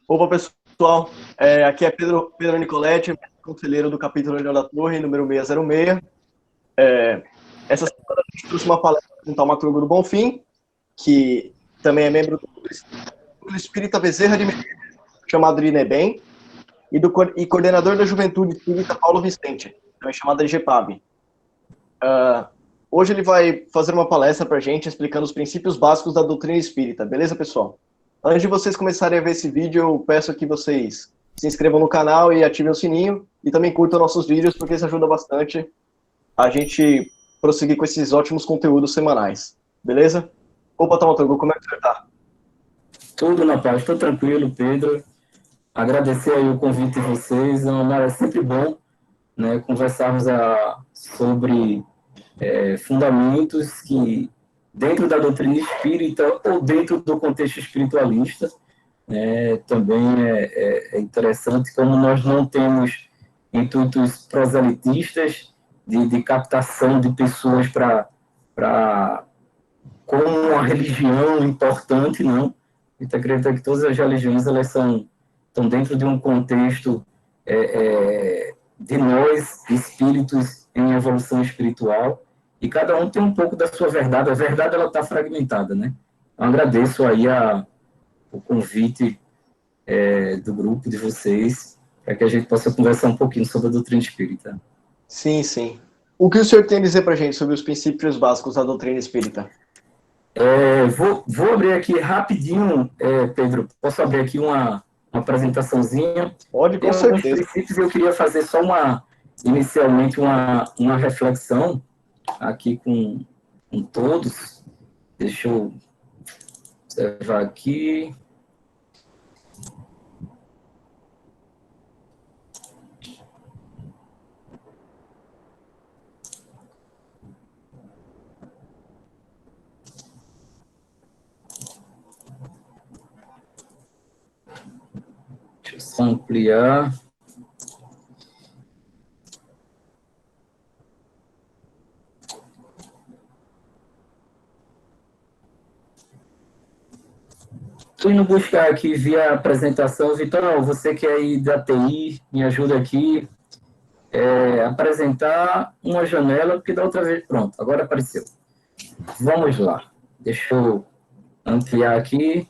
Opa, pessoal, aqui é Pedro Nicoletti, conselheiro do capítulo Leão da Torre, número 606. Essa semana a gente trouxe uma palestra com o taumaturgo do Bonfim, que também é membro do Espírita Bezerra de Menezes, chamado INEBEM, e coordenador da Juventude Espírita Paulo Vicente, também chamada IGPAB. Hoje ele vai fazer uma palestra para a gente explicando os princípios básicos da doutrina espírita, beleza, pessoal? Antes de vocês começarem a ver esse vídeo, eu peço que vocês se inscrevam no canal e ativem o sininho, e também curtam nossos vídeos, porque isso ajuda bastante a gente prosseguir com esses ótimos conteúdos semanais, beleza? Opa, Taumaturgo, como é que você tá? Tudo na paz, estou tranquilo, Pedro. Agradecer aí o convite de vocês, é sempre bom, né, conversarmos sobre fundamentos que, dentro da doutrina espírita ou dentro do contexto espiritualista, também é interessante como nós não temos intuitos proselitistas de captação de pessoas como uma religião importante, não. A gente acredita que todas as religiões elas estão dentro de um contexto de nós, espíritos em evolução espiritual, e cada um tem um pouco da sua verdade. A verdade ela está fragmentada, né? Eu agradeço aí o convite do grupo de vocês para que a gente possa conversar um pouquinho sobre a doutrina espírita. Sim, sim. O que o senhor tem a dizer para a gente sobre os princípios básicos da doutrina espírita? Vou abrir aqui rapidinho, Pedro. Posso abrir aqui uma apresentaçãozinha? Pode, com Tem alguns certeza. princípios, eu queria fazer só inicialmente uma reflexão aqui com todos. Deixa eu observar aqui. Deixa eu só ampliar. Estou indo buscar aqui via apresentação. Vitor, você que é aí da TI, me ajuda aqui. Apresentar uma janela, porque da outra vez... Pronto, agora apareceu. Vamos lá. Deixa eu ampliar aqui.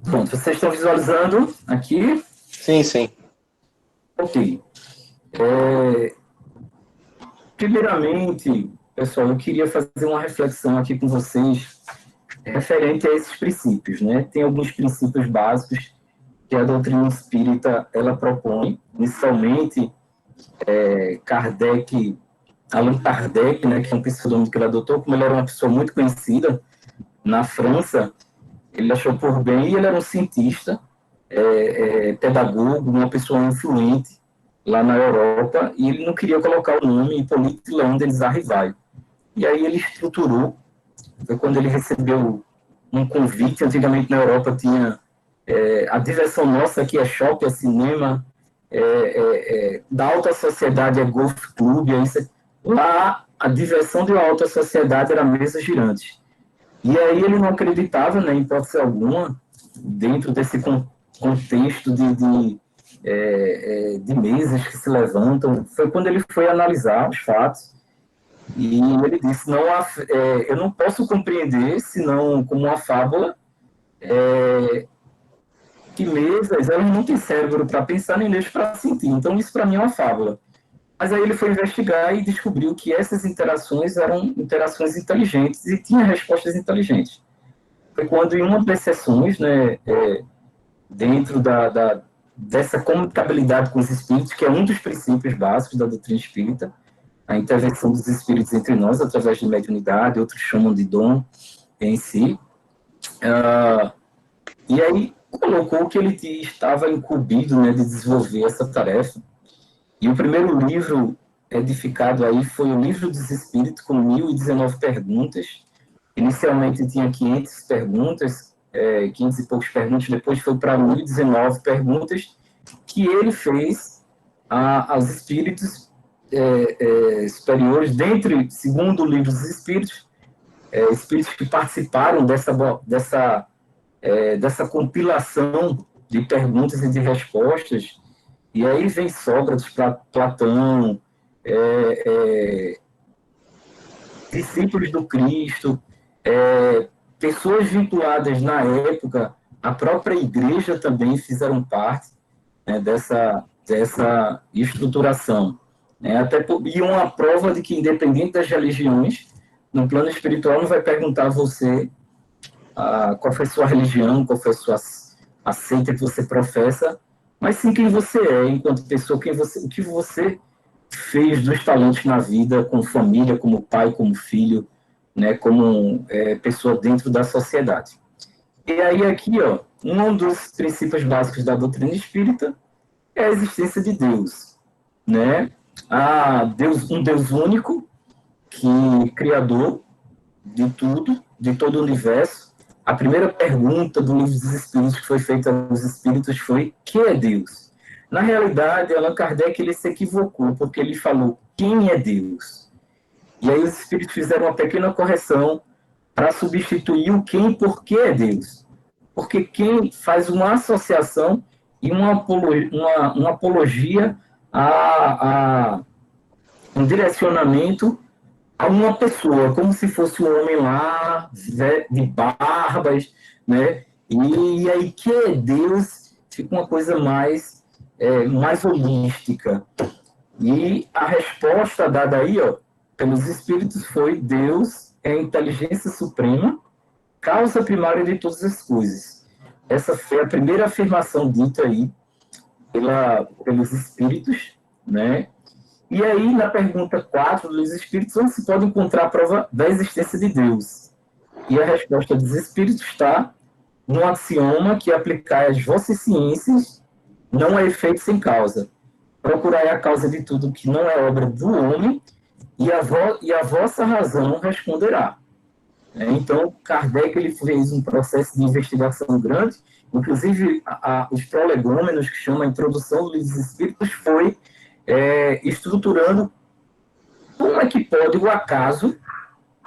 Pronto, vocês estão visualizando aqui? Sim, sim. Ok. Primeiramente, pessoal, eu queria fazer uma reflexão aqui com vocês referente a esses princípios, né? Tem alguns princípios básicos que a doutrina espírita ela propõe. Inicialmente, Allan Kardec, né, que é um pseudônimo que ele adotou, como ele era uma pessoa muito conhecida na França, ele achou por bem, e ele era um cientista, pedagogo, uma pessoa influente lá na Europa, e ele não queria colocar o nome Hippolyte Léon Denis Arrivai. E aí ele estruturou, foi quando ele recebeu um convite. Antigamente na Europa tinha a diversão nossa, que é shopping, é cinema, da alta sociedade é golf clube, lá a diversão de uma alta sociedade era mesa girante. E aí ele não acreditava, né, em hipótese alguma, dentro desse contexto de mesas que se levantam. Foi quando ele foi analisar os fatos, e ele disse, eu não posso compreender, senão como uma fábula, que mesas, elas não têm cérebro para pensar nem deixam para sentir. Então, isso para mim é uma fábula. Mas aí ele foi investigar e descobriu que essas interações eram interações inteligentes e tinha respostas inteligentes. Foi quando, em uma das sessões, né, dentro dessa comunicabilidade com os espíritos, que é um dos princípios básicos da doutrina espírita, a intervenção dos espíritos entre nós, através de mediunidade, outros chamam de dom em si. E aí colocou que ele estava incumbido, né, de desenvolver essa tarefa. E o primeiro livro edificado aí foi o Livro dos Espíritos, com 1019 perguntas. Inicialmente tinha 500 perguntas, 500 e poucas perguntas, depois foi para 1019 perguntas, que ele fez aos espíritos superiores, segundo o Livro dos Espíritos, espíritos que participaram dessa compilação de perguntas e de respostas, e aí vem Sócrates, Platão, discípulos do Cristo, pessoas vinculadas na época, a própria igreja também fizeram parte, né, dessa estruturação. Né, e uma prova de que, independente das religiões, no plano espiritual não vai perguntar a você qual foi a sua religião, qual foi a seita que você professa, mas sim quem você é, enquanto pessoa, o que você fez dos talentos na vida, como família, como pai, como filho, né, como pessoa dentro da sociedade. E aí aqui, ó, um dos princípios básicos da doutrina espírita é a existência de Deus, né? Um Deus único, que criador de tudo, de todo o universo. A primeira pergunta do Livro dos Espíritos que foi feita aos Espíritos foi: que é Deus? Na realidade, Allan Kardec ele se equivocou, porque ele falou: quem é Deus? E aí os Espíritos fizeram uma pequena correção para substituir o quem por que é Deus. Porque quem faz uma associação e uma apologia a um direcionamento a uma pessoa, como se fosse um homem lá, de barbas, né? E aí, que é Deus, fica uma coisa mais holística. E a resposta dada aí, ó, pelos Espíritos foi: Deus é a inteligência suprema, causa primária de todas as coisas. Essa foi a primeira afirmação dita aí pelos Espíritos, né? E aí, na pergunta 4 dos Espíritos, onde se pode encontrar a prova da existência de Deus? E a resposta dos Espíritos está no axioma que aplicai às vossas ciências não há efeito sem causa. Procurai a causa de tudo que não é obra do homem e a vossa razão responderá. Então, Kardec ele fez um processo de investigação grande, inclusive os prolegômenos, que chama a Introdução do Livro dos Espíritos, foi estruturando como é que pode o acaso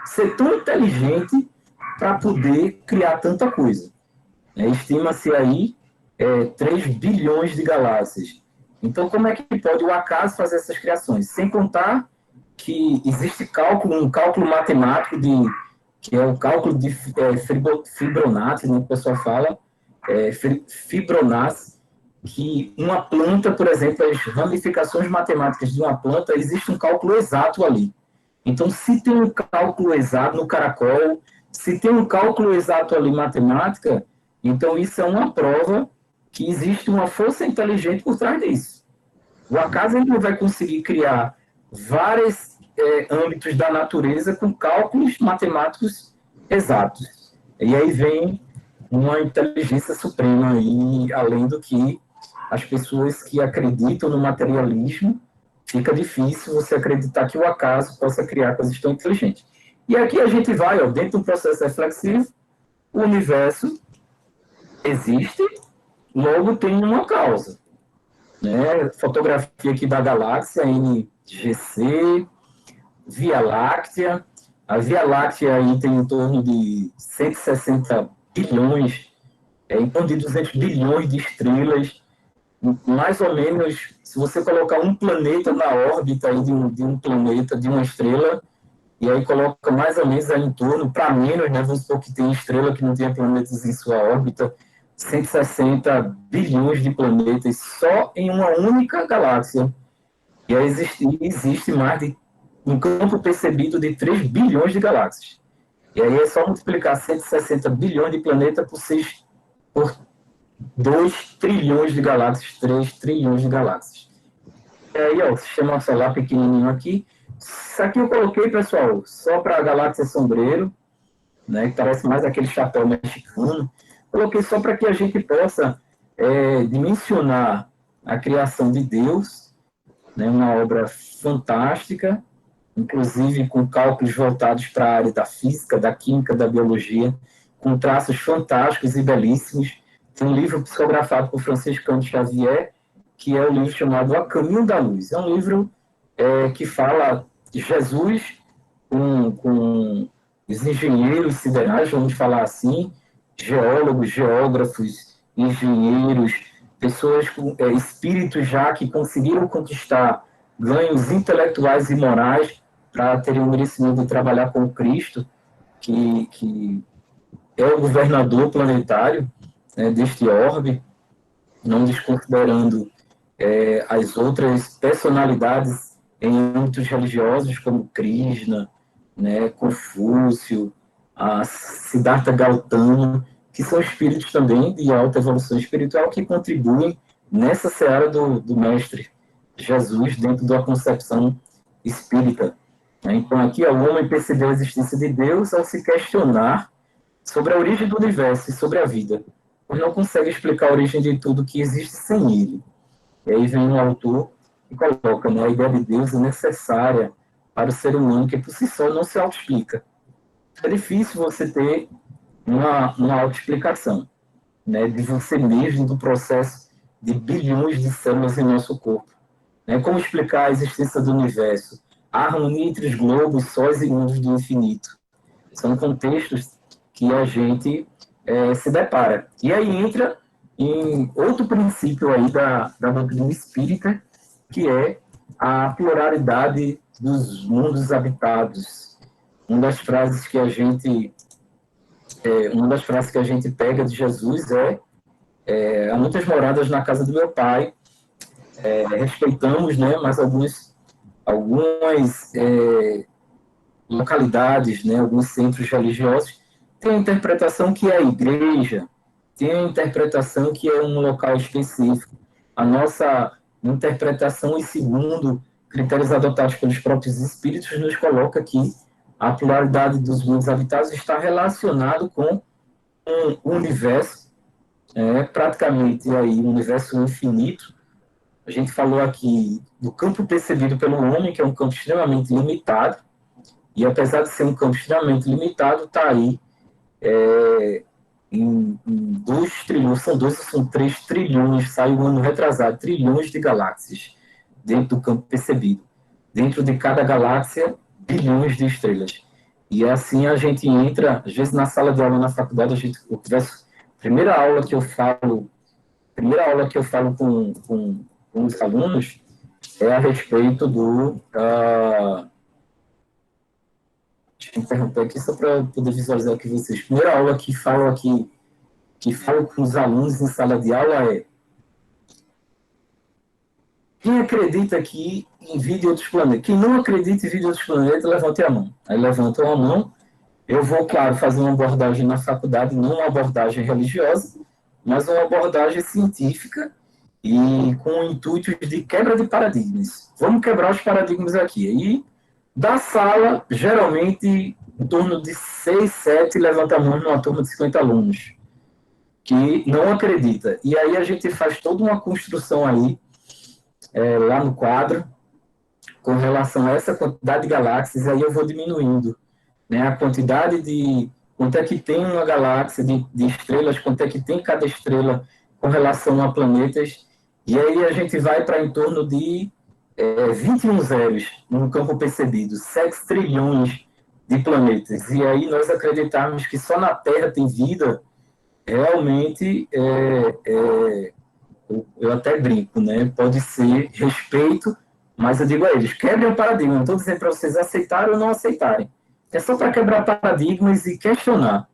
ser tão inteligente para poder criar tanta coisa. Estima-se aí 3 bilhões de galáxias. Então, como é que pode o acaso fazer essas criações? Sem contar que existe um cálculo matemático que é o cálculo de Fibonacci, né, que o pessoal fala, Fibonacci, que uma planta, por exemplo, as ramificações matemáticas de uma planta, existe um cálculo exato ali. Então, se tem um cálculo exato no caracol, se tem um cálculo exato ali matemática, então isso é uma prova que existe uma força inteligente por trás disso. O acaso ele não vai conseguir criar vários âmbitos da natureza com cálculos matemáticos exatos. E aí vem uma inteligência suprema aí, além do que as pessoas que acreditam no materialismo, fica difícil você acreditar que o acaso possa criar coisas tão inteligentes. E aqui a gente vai, dentro do processo reflexivo, o universo existe, logo tem uma causa. Né? Fotografia aqui da galáxia, NGC, Via Láctea. A Via Láctea aí tem em torno de 160 bilhões, em torno de 200 bilhões de estrelas. Mais ou menos, se você colocar um planeta na órbita aí de um planeta, de uma estrela, e aí coloca mais ou menos aí em torno, para menos, né? Vamos supor que tem estrela que não tenha planetas em sua órbita, 160 bilhões de planetas só em uma única galáxia. E aí existe mais de um campo percebido de 3 bilhões de galáxias. E aí é só multiplicar 160 bilhões de planetas por 2 trilhões de galáxias, 3 trilhões de galáxias. E aí, o sistema solar pequenininho aqui. Isso aqui eu coloquei, pessoal, só para a galáxia Sombreiro, né, que parece mais aquele chapéu mexicano. Coloquei só para que a gente possa dimensionar a criação de Deus, né, uma obra fantástica, inclusive com cálculos voltados para a área da física, da química, da biologia, com traços fantásticos e belíssimos. Tem um livro psicografado por Franciscano Xavier, que é o livro chamado A Caminho da Luz. É um livro que fala de Jesus com os engenheiros siderais, vamos falar assim, geólogos, geógrafos, engenheiros, pessoas com espíritos já que conseguiram conquistar ganhos intelectuais e morais para terem o merecimento de trabalhar com Cristo, que é o governador planetário, né, deste orbe, não desconsiderando as outras personalidades em âmbitos religiosos, como Krishna, né, Confúcio, a Siddhartha Gautama, que são espíritos também de alta evolução espiritual que contribuem nessa seara do mestre Jesus dentro da concepção espírita. Então, aqui o homem percebeu a existência de Deus ao se questionar sobre a origem do universo e sobre a vida, pois não consegue explicar a origem de tudo que existe sem ele. E aí vem um autor e coloca, né, a ideia de Deus é necessária para o ser humano, que por si só não se auto-explica. É difícil você ter uma auto-explicação, né, de você mesmo, do processo de bilhões de células em nosso corpo. Né? Como explicar a existência do universo? A harmonia entre os globos, sóis e mundos do infinito. São contextos que a gente se depara. E aí entra em outro princípio aí da doutrina espírita, que é a pluralidade dos mundos habitados. Uma das frases que a gente pega de Jesus há muitas moradas na casa do meu pai, respeitamos, né, mas algumas localidades, né, alguns centros religiosos têm a interpretação que é a igreja, tem a interpretação que é um local específico. A nossa interpretação, e segundo critérios adotados pelos próprios espíritos, nos coloca que a pluralidade dos mundos habitados está relacionado com um universo, praticamente aí, um universo infinito. A gente falou aqui do campo percebido pelo homem, que é um campo extremamente limitado, e apesar de ser um campo extremamente limitado, está aí em 2 trilhões, são 3 trilhões, saiu um ano retrasado, trilhões de galáxias dentro do campo percebido. Dentro de cada galáxia, bilhões de estrelas. E assim a gente entra, às vezes na sala de aula na faculdade, primeira aula que eu falo com os alunos é a respeito do... deixa eu interromper aqui só para poder visualizar aqui vocês. Primeira aula que falo com os alunos em sala de aula é: quem acredita aqui em vida em outros planetas? Quem não acredita em vida em outros planetas, levante a mão. Aí levantam a mão. Eu vou, claro, fazer uma abordagem na faculdade, não uma abordagem religiosa, mas uma abordagem científica e com o intuito de quebra de paradigmas. Vamos quebrar os paradigmas aqui. E da sala, geralmente, em torno de 6, 7 levantamentos numa turma de 50 alunos, que não acredita. E aí a gente faz toda uma construção aí, lá no quadro, com relação a essa quantidade de galáxias, aí eu vou diminuindo, né, a quantidade de... quanto é que tem uma galáxia de estrelas, quanto é que tem cada estrela com relação a planetas, e aí a gente vai para em torno de 21 zeros no campo percebido, 7 trilhões de planetas. E aí nós acreditarmos que só na Terra tem vida, realmente, eu até brinco, né? Pode ser respeito, mas eu digo a eles, quebrem o paradigma. Não estou dizendo para vocês aceitarem ou não aceitarem. É só para quebrar paradigmas e questionar,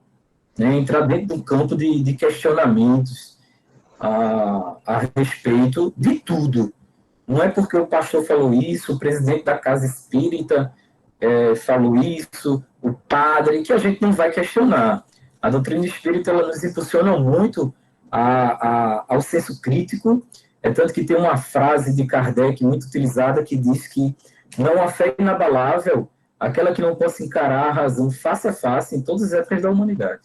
né? Entrar dentro do campo de questionamentos a respeito de tudo. Não é porque o pastor falou isso, o presidente da casa espírita falou isso, o padre, que a gente não vai questionar. A doutrina espírita ela nos impulsiona muito ao senso crítico, tanto que tem uma frase de Kardec muito utilizada que diz que não há fé inabalável aquela que não possa encarar a razão face a face em todas as épocas da humanidade.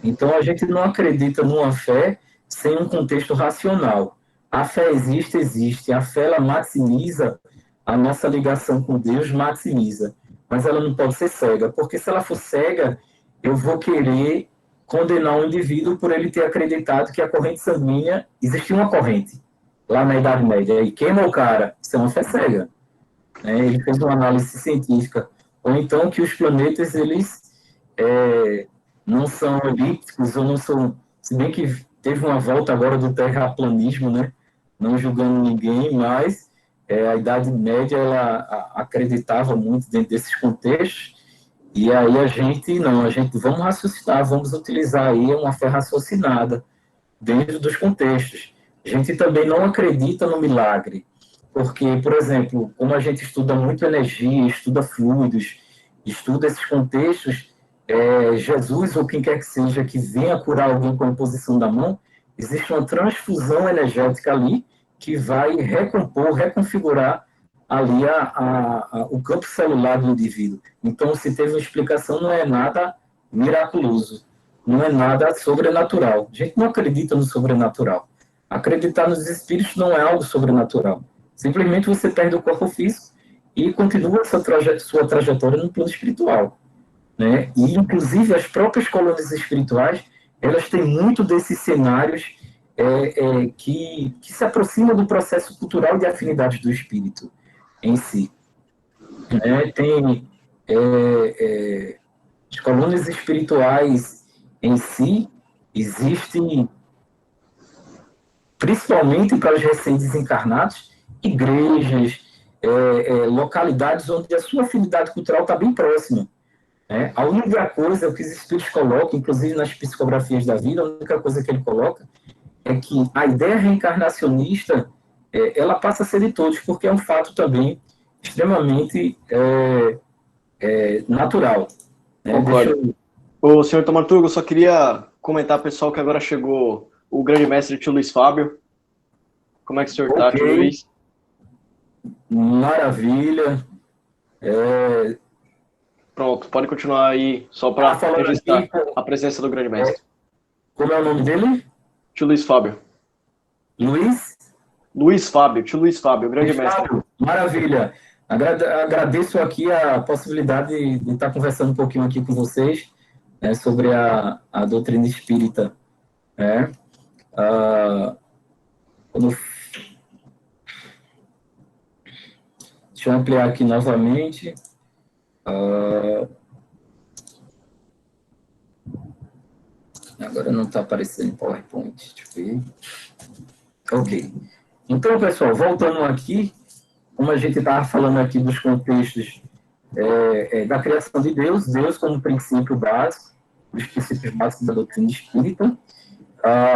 Então, a gente não acredita numa fé sem um contexto racional. A fé existe. A fé, ela maximiza a nossa ligação com Deus, maximiza. Mas ela não pode ser cega, porque se ela for cega, eu vou querer condenar um indivíduo por ele ter acreditado que a corrente sanguínea, existia uma corrente lá na Idade Média, e queima o cara. Isso é uma fé cega. Ele fez uma análise científica. Ou então que os planetas, eles não são elípticos, ou não são... Se bem que teve uma volta agora do terraplanismo, né? Não julgando ninguém, mas a Idade Média ela acreditava muito dentro desses contextos, e aí a gente vamos raciocinar, vamos utilizar aí uma fé raciocinada dentro dos contextos. A gente também não acredita no milagre, porque, por exemplo, como a gente estuda muito energia, estuda fluidos, estuda esses contextos, Jesus ou quem quer que seja que venha curar alguém com a imposição da mão, existe uma transfusão energética ali que vai recompor, reconfigurar ali o campo celular do indivíduo. Então, se teve uma explicação, não é nada miraculoso, não é nada sobrenatural. A gente não acredita no sobrenatural. Acreditar nos espíritos não é algo sobrenatural. Simplesmente você perde o corpo físico e continua sua trajetória no plano espiritual, né? E, inclusive, as próprias colônias espirituais, elas têm muito desses cenários que se aproximam do processo cultural de afinidade do espírito em si. Tem as colônias espirituais em si existem principalmente para os recém-desencarnados, igrejas, localidades onde a sua afinidade cultural está bem próxima. A única coisa que os espíritos colocam, inclusive nas psicografias da vida, a única coisa que ele coloca é que a ideia reencarnacionista ela passa a ser de todos, porque é um fato também extremamente natural. Concordo. O senhor Taumaturgo, só queria comentar, pessoal, que agora chegou o grande mestre tio Luiz Fábio. Como é que o senhor está, tio Luiz? Maravilha. Pronto, pode continuar aí, só para registrar aqui, a presença do grande mestre. Como é o nome dele? Tio Luiz Fábio. Luiz? Luiz Fábio, tio Luiz Fábio, grande mestre. Fábio, maravilha. Agradeço aqui a possibilidade de estar conversando um pouquinho aqui com vocês sobre a doutrina espírita. Deixa eu ampliar aqui novamente. Agora não está aparecendo em PowerPoint. Deixa eu ver. Ok. Então, pessoal, voltando aqui, como a gente estava falando aqui dos contextos da criação de Deus, Deus como princípio básico, os princípios básicos da doutrina espírita,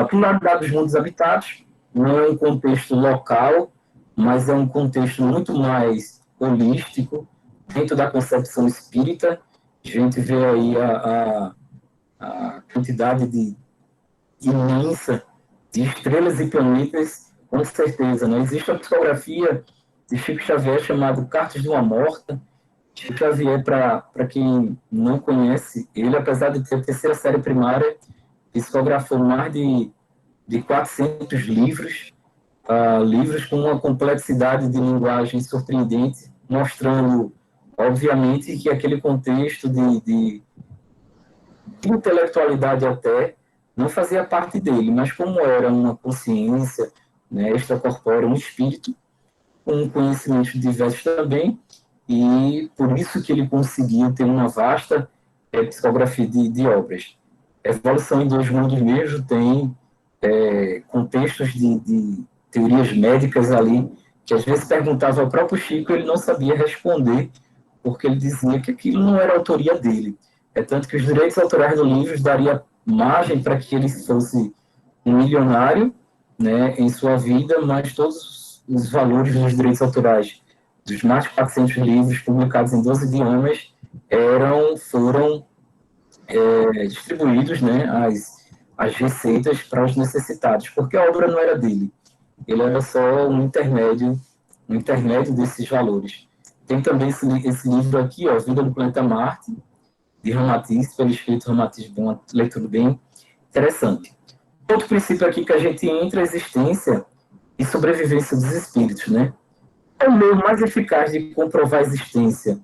pluralidade dos mundos habitados, não é um contexto local, mas é um contexto muito mais holístico, dentro da concepção espírita. A gente vê aí a quantidade imensa de estrelas e planetas, com certeza. Né? Existe a psicografia de Chico Xavier chamada Cartas de uma Morta. Chico Xavier, para quem não conhece, ele, apesar de ter a terceira série primária, psicografou mais de 400 livros, livros com uma complexidade de linguagem surpreendente, mostrando, obviamente, que aquele contexto de intelectualidade até não fazia parte dele, mas como era uma consciência, né, extracorpórea, um espírito, com conhecimentos diversos também, e por isso que ele conseguiu ter uma vasta psicografia de obras. Evolução em Dois Mundos mesmo tem contextos de teorias médicas ali, que às vezes perguntava ao próprio Chico, ele não sabia responder, porque ele dizia que aquilo não era autoria dele. Tanto que os direitos autorais do livro daria margem para que ele fosse um milionário, né, em sua vida, mas todos os valores dos direitos autorais dos mais de 400 livros publicados em 12 idiomas foram distribuídos, né, as receitas para os necessitados, porque a obra não era dele. Ele era só um intermédio desses valores. Tem também esse livro aqui, ó, Vida no Planeta Marte, de Ramatiz, pelo escrito Ramatiz, uma leitura bem interessante. Outro princípio aqui que a gente entra é a existência e sobrevivência dos espíritos, né? É o meio mais eficaz de comprovar a existência,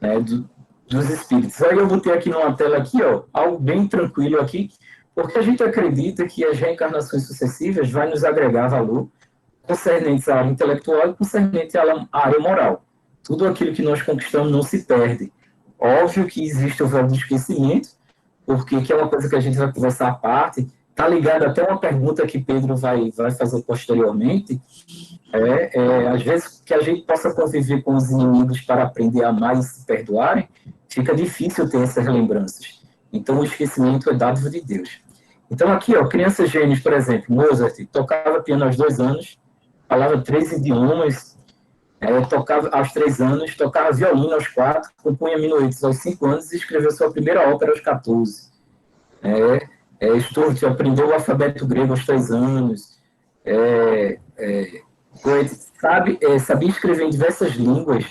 né, dos espíritos. Aí eu botei aqui numa tela aqui, ó, algo bem tranquilo aqui, porque a gente acredita que as reencarnações sucessivas vai nos agregar valor concernentes à área intelectual e concernente à área moral. Tudo aquilo que nós conquistamos não se perde. Óbvio que existe o véu do esquecimento, porque que é uma coisa que a gente vai conversar à parte, está ligado até uma pergunta que Pedro vai fazer posteriormente, às vezes que a gente possa conviver com os inimigos para aprender a amar e se perdoarem, fica difícil ter essas lembranças. Então, o esquecimento é dádiva de Deus. Então, aqui, ó, crianças gênios, por exemplo, Mozart tocava piano aos 2 anos, falava 3 idiomas, tocava aos 3 anos, tocava violino aos 4, compunha minuetos aos 5 anos e escreveu sua primeira ópera aos 14. Sturge aprendeu o alfabeto grego aos 3 anos, sabia escrever em diversas línguas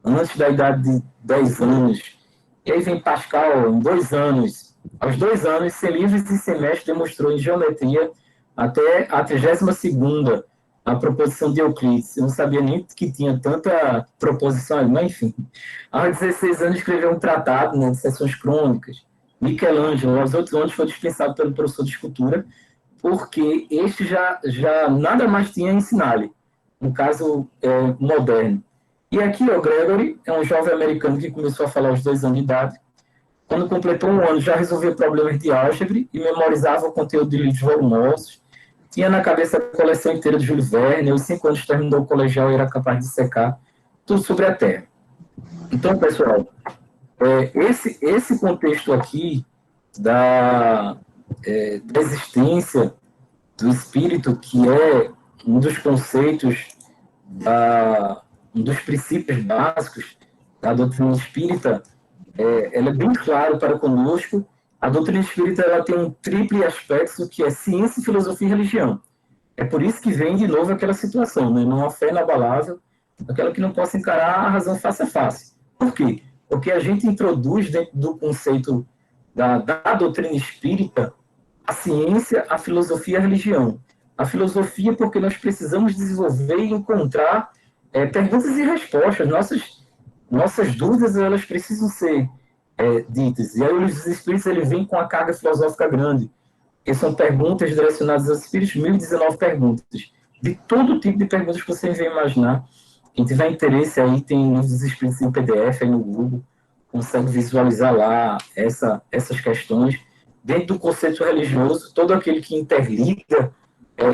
antes da idade de 10 anos. E aí vem Pascal, em 2 anos. Aos 2 anos, sem livros e semestre, demonstrou em geometria até a 32ª a proposição de Euclides. Eu não sabia nem que tinha tanta proposição, mas enfim. Aos 16 anos, escreveu um tratado, né, de seções crônicas. Michelangelo, aos 8 anos, foi dispensado pelo professor de escultura, porque este já nada mais tinha a ensinar-lhe, no caso moderno. E aqui, o Gregory é um jovem americano que começou a falar aos 2 anos de idade. Quando completou 1 ano, já resolvia problemas de álgebra e memorizava o conteúdo de livros volumosos. Tinha na cabeça a coleção inteira de Júlio Verne. Aos 5 anos terminou o colegial e era capaz de secar tudo sobre a Terra. Então, pessoal, esse contexto aqui da existência do espírito, que é um dos conceitos, um dos princípios básicos da doutrina espírita, ela é bem claro para conosco. A doutrina espírita ela tem um triplo aspecto, que é ciência, filosofia e religião. É por isso que vem de novo aquela situação, né? Não há fé inabalável, aquela que não possa encarar a razão face a face. Por quê? Porque a gente introduz dentro do conceito da doutrina espírita a ciência, a filosofia e a religião. A filosofia porque nós precisamos desenvolver e encontrar perguntas e respostas. Nossas dúvidas elas precisam ser ditas. E aí os espíritos ele vêm com a carga filosófica grande, que são perguntas direcionadas aos espíritos, 1019 perguntas. De todo tipo de perguntas que você vem imaginar. Quem tiver interesse aí, tem os espíritos em PDF aí no Google, consegue visualizar lá essas questões. Dentro do conceito religioso, todo aquele que interliga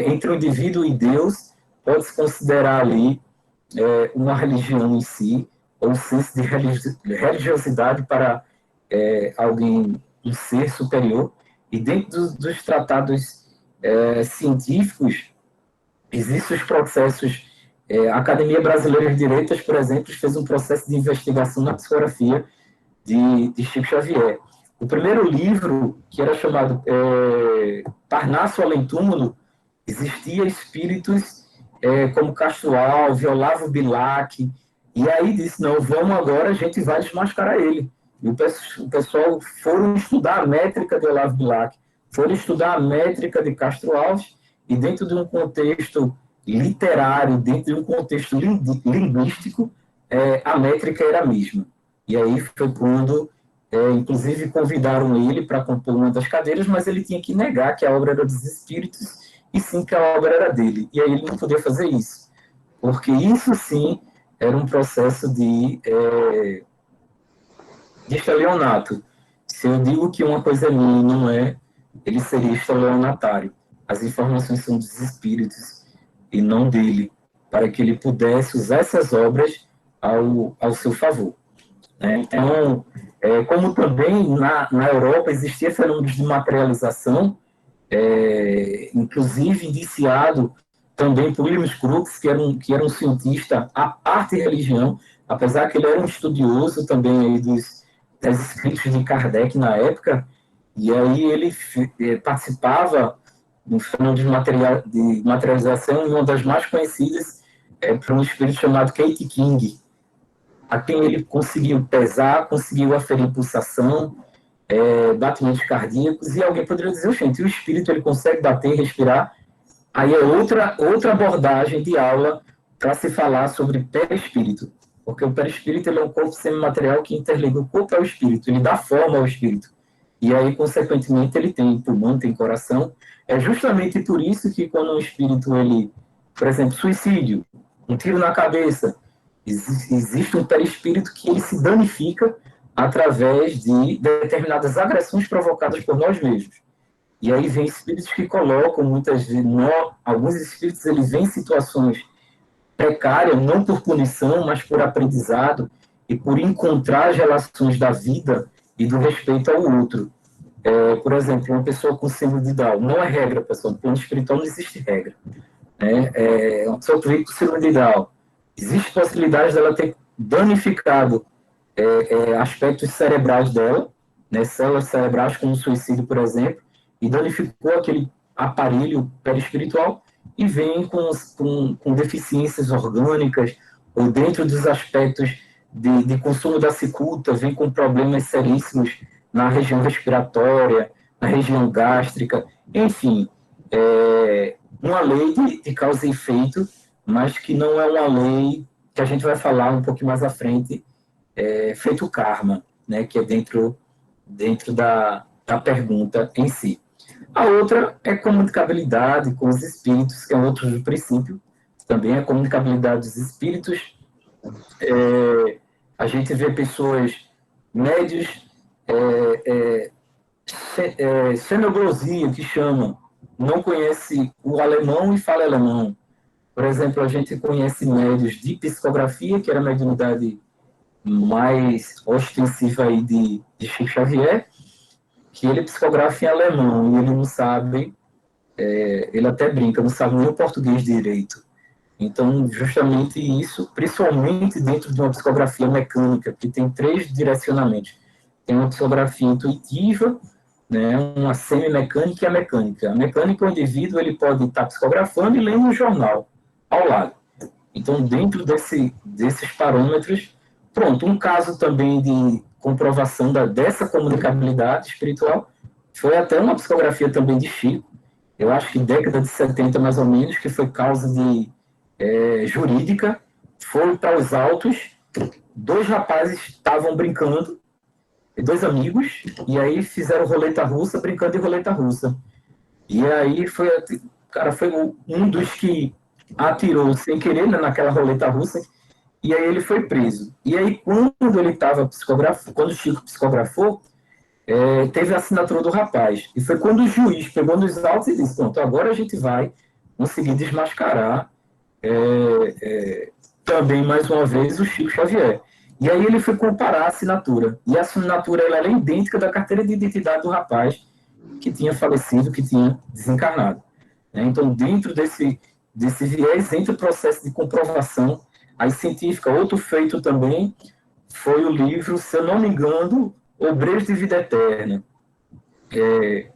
entre o indivíduo e Deus pode se considerar ali uma religião em si, ou um senso de religiosidade para alguém, um ser superior. E dentro dos tratados científicos, existem os processos. A Academia Brasileira de Direitos, por exemplo, fez um processo de investigação na psicografia de Chico Xavier. O primeiro livro, que era chamado Parnaso Além Túmulo, existia espíritos como Castro Alves, Olavo Bilac, e aí disse, não, vamos agora, a gente vai desmascarar ele. E o pessoal foram estudar a métrica de Olavo Bilac, foram estudar a métrica de Castro Alves, e dentro de um contexto literário, dentro de um contexto linguístico, a métrica era a mesma. E aí foi quando, inclusive, convidaram ele para compor uma das cadeiras, mas ele tinha que negar que a obra era dos espíritos, e sim que a obra era dele. E aí ele não podia fazer isso, porque isso sim era um processo de estelionato. Se eu digo que uma coisa é minha e não é, ele seria estelionatário. As informações são dos espíritos e não dele, para que ele pudesse usar essas obras ao seu favor. Então, como também na Europa existia fenômenos de materialização, inclusive indiciado também por William Crookes, que era um cientista à parte religião, apesar que ele era um estudioso também aí dos escritos de Kardec na época, e aí ele participava um fenômeno de materialização, e uma das mais conhecidas por um espírito chamado Kate King, a quem ele conseguiu pesar, conseguiu aferir pulsação, batimentos cardíacos, e alguém poderia dizer, gente, o espírito ele consegue bater, respirar? Aí é outra abordagem de aula para se falar sobre perispírito, porque o perispírito ele é um corpo semimaterial que interliga o corpo ao espírito, ele dá forma ao espírito. E aí, consequentemente, ele tem pulmão, tem coração. É justamente por isso que quando um espírito, ele, por exemplo, suicídio, um tiro na cabeça, existe um perispírito que ele se danifica através de determinadas agressões provocadas por nós mesmos. E aí vem espíritos que colocam, muitas vezes, alguns espíritos, eles vêm em situações precárias, não por punição, mas por aprendizado, e por encontrar as relações da vida e do respeito ao outro. Por exemplo, uma pessoa com síndrome de Down, não é regra, pessoal, no plano espiritual não existe regra. Uma pessoa com síndrome de Down, existe possibilidade dela ter danificado aspectos cerebrais dela, né, células cerebrais, como o suicídio, por exemplo, e danificou aquele aparelho perispiritual e vem com deficiências orgânicas, ou dentro dos aspectos de consumo da cicuta, vem com problemas seríssimos na região respiratória, na região gástrica, enfim, uma lei de causa e efeito, mas que não é uma lei que a gente vai falar um pouquinho mais à frente, feito o karma, né, que é dentro da pergunta em si. A outra é comunicabilidade com os espíritos, que é outro princípio, também a comunicabilidade dos espíritos. A gente vê pessoas médios, xenoglosia, que chama, não conhece o alemão e fala alemão. Por exemplo, a gente conhece médios de psicografia, que era a mediunidade mais ostensiva aí de Chico Xavier, que ele psicografa em alemão e ele não sabe, ele até brinca, não sabe nem o português direito. Então, justamente isso, principalmente dentro de uma psicografia mecânica, que tem 3 direcionamentos. Tem uma psicografia intuitiva, né, uma semi-mecânica e a mecânica. A mecânica, o indivíduo ele pode estar psicografando e lendo um jornal ao lado. Então, dentro desses parâmetros, pronto, um caso também de comprovação dessa comunicabilidade espiritual foi até uma psicografia também de Chico, eu acho que década de 70 mais ou menos, que foi causa de jurídica, foi para os autos, 2 rapazes estavam brincando, 2 amigos, e aí fizeram roleta russa, brincando de roleta russa. E aí foi um dos que atirou sem querer, né, naquela roleta russa, e aí ele foi preso. E aí quando ele estava psicografando, quando o Chico psicografou, teve a assinatura do rapaz. E foi quando o juiz pegou nos autos e disse, pronto, agora a gente vai conseguir desmascarar também, mais uma vez, o Chico Xavier. E aí ele foi comparar a assinatura. E a assinatura ela era idêntica da carteira de identidade do rapaz que tinha falecido, que tinha desencarnado. Então, dentro desse viés, entra o processo de comprovação aí científica. Outro feito também foi o livro, se eu não me engano, Obreiros de Vida Eterna.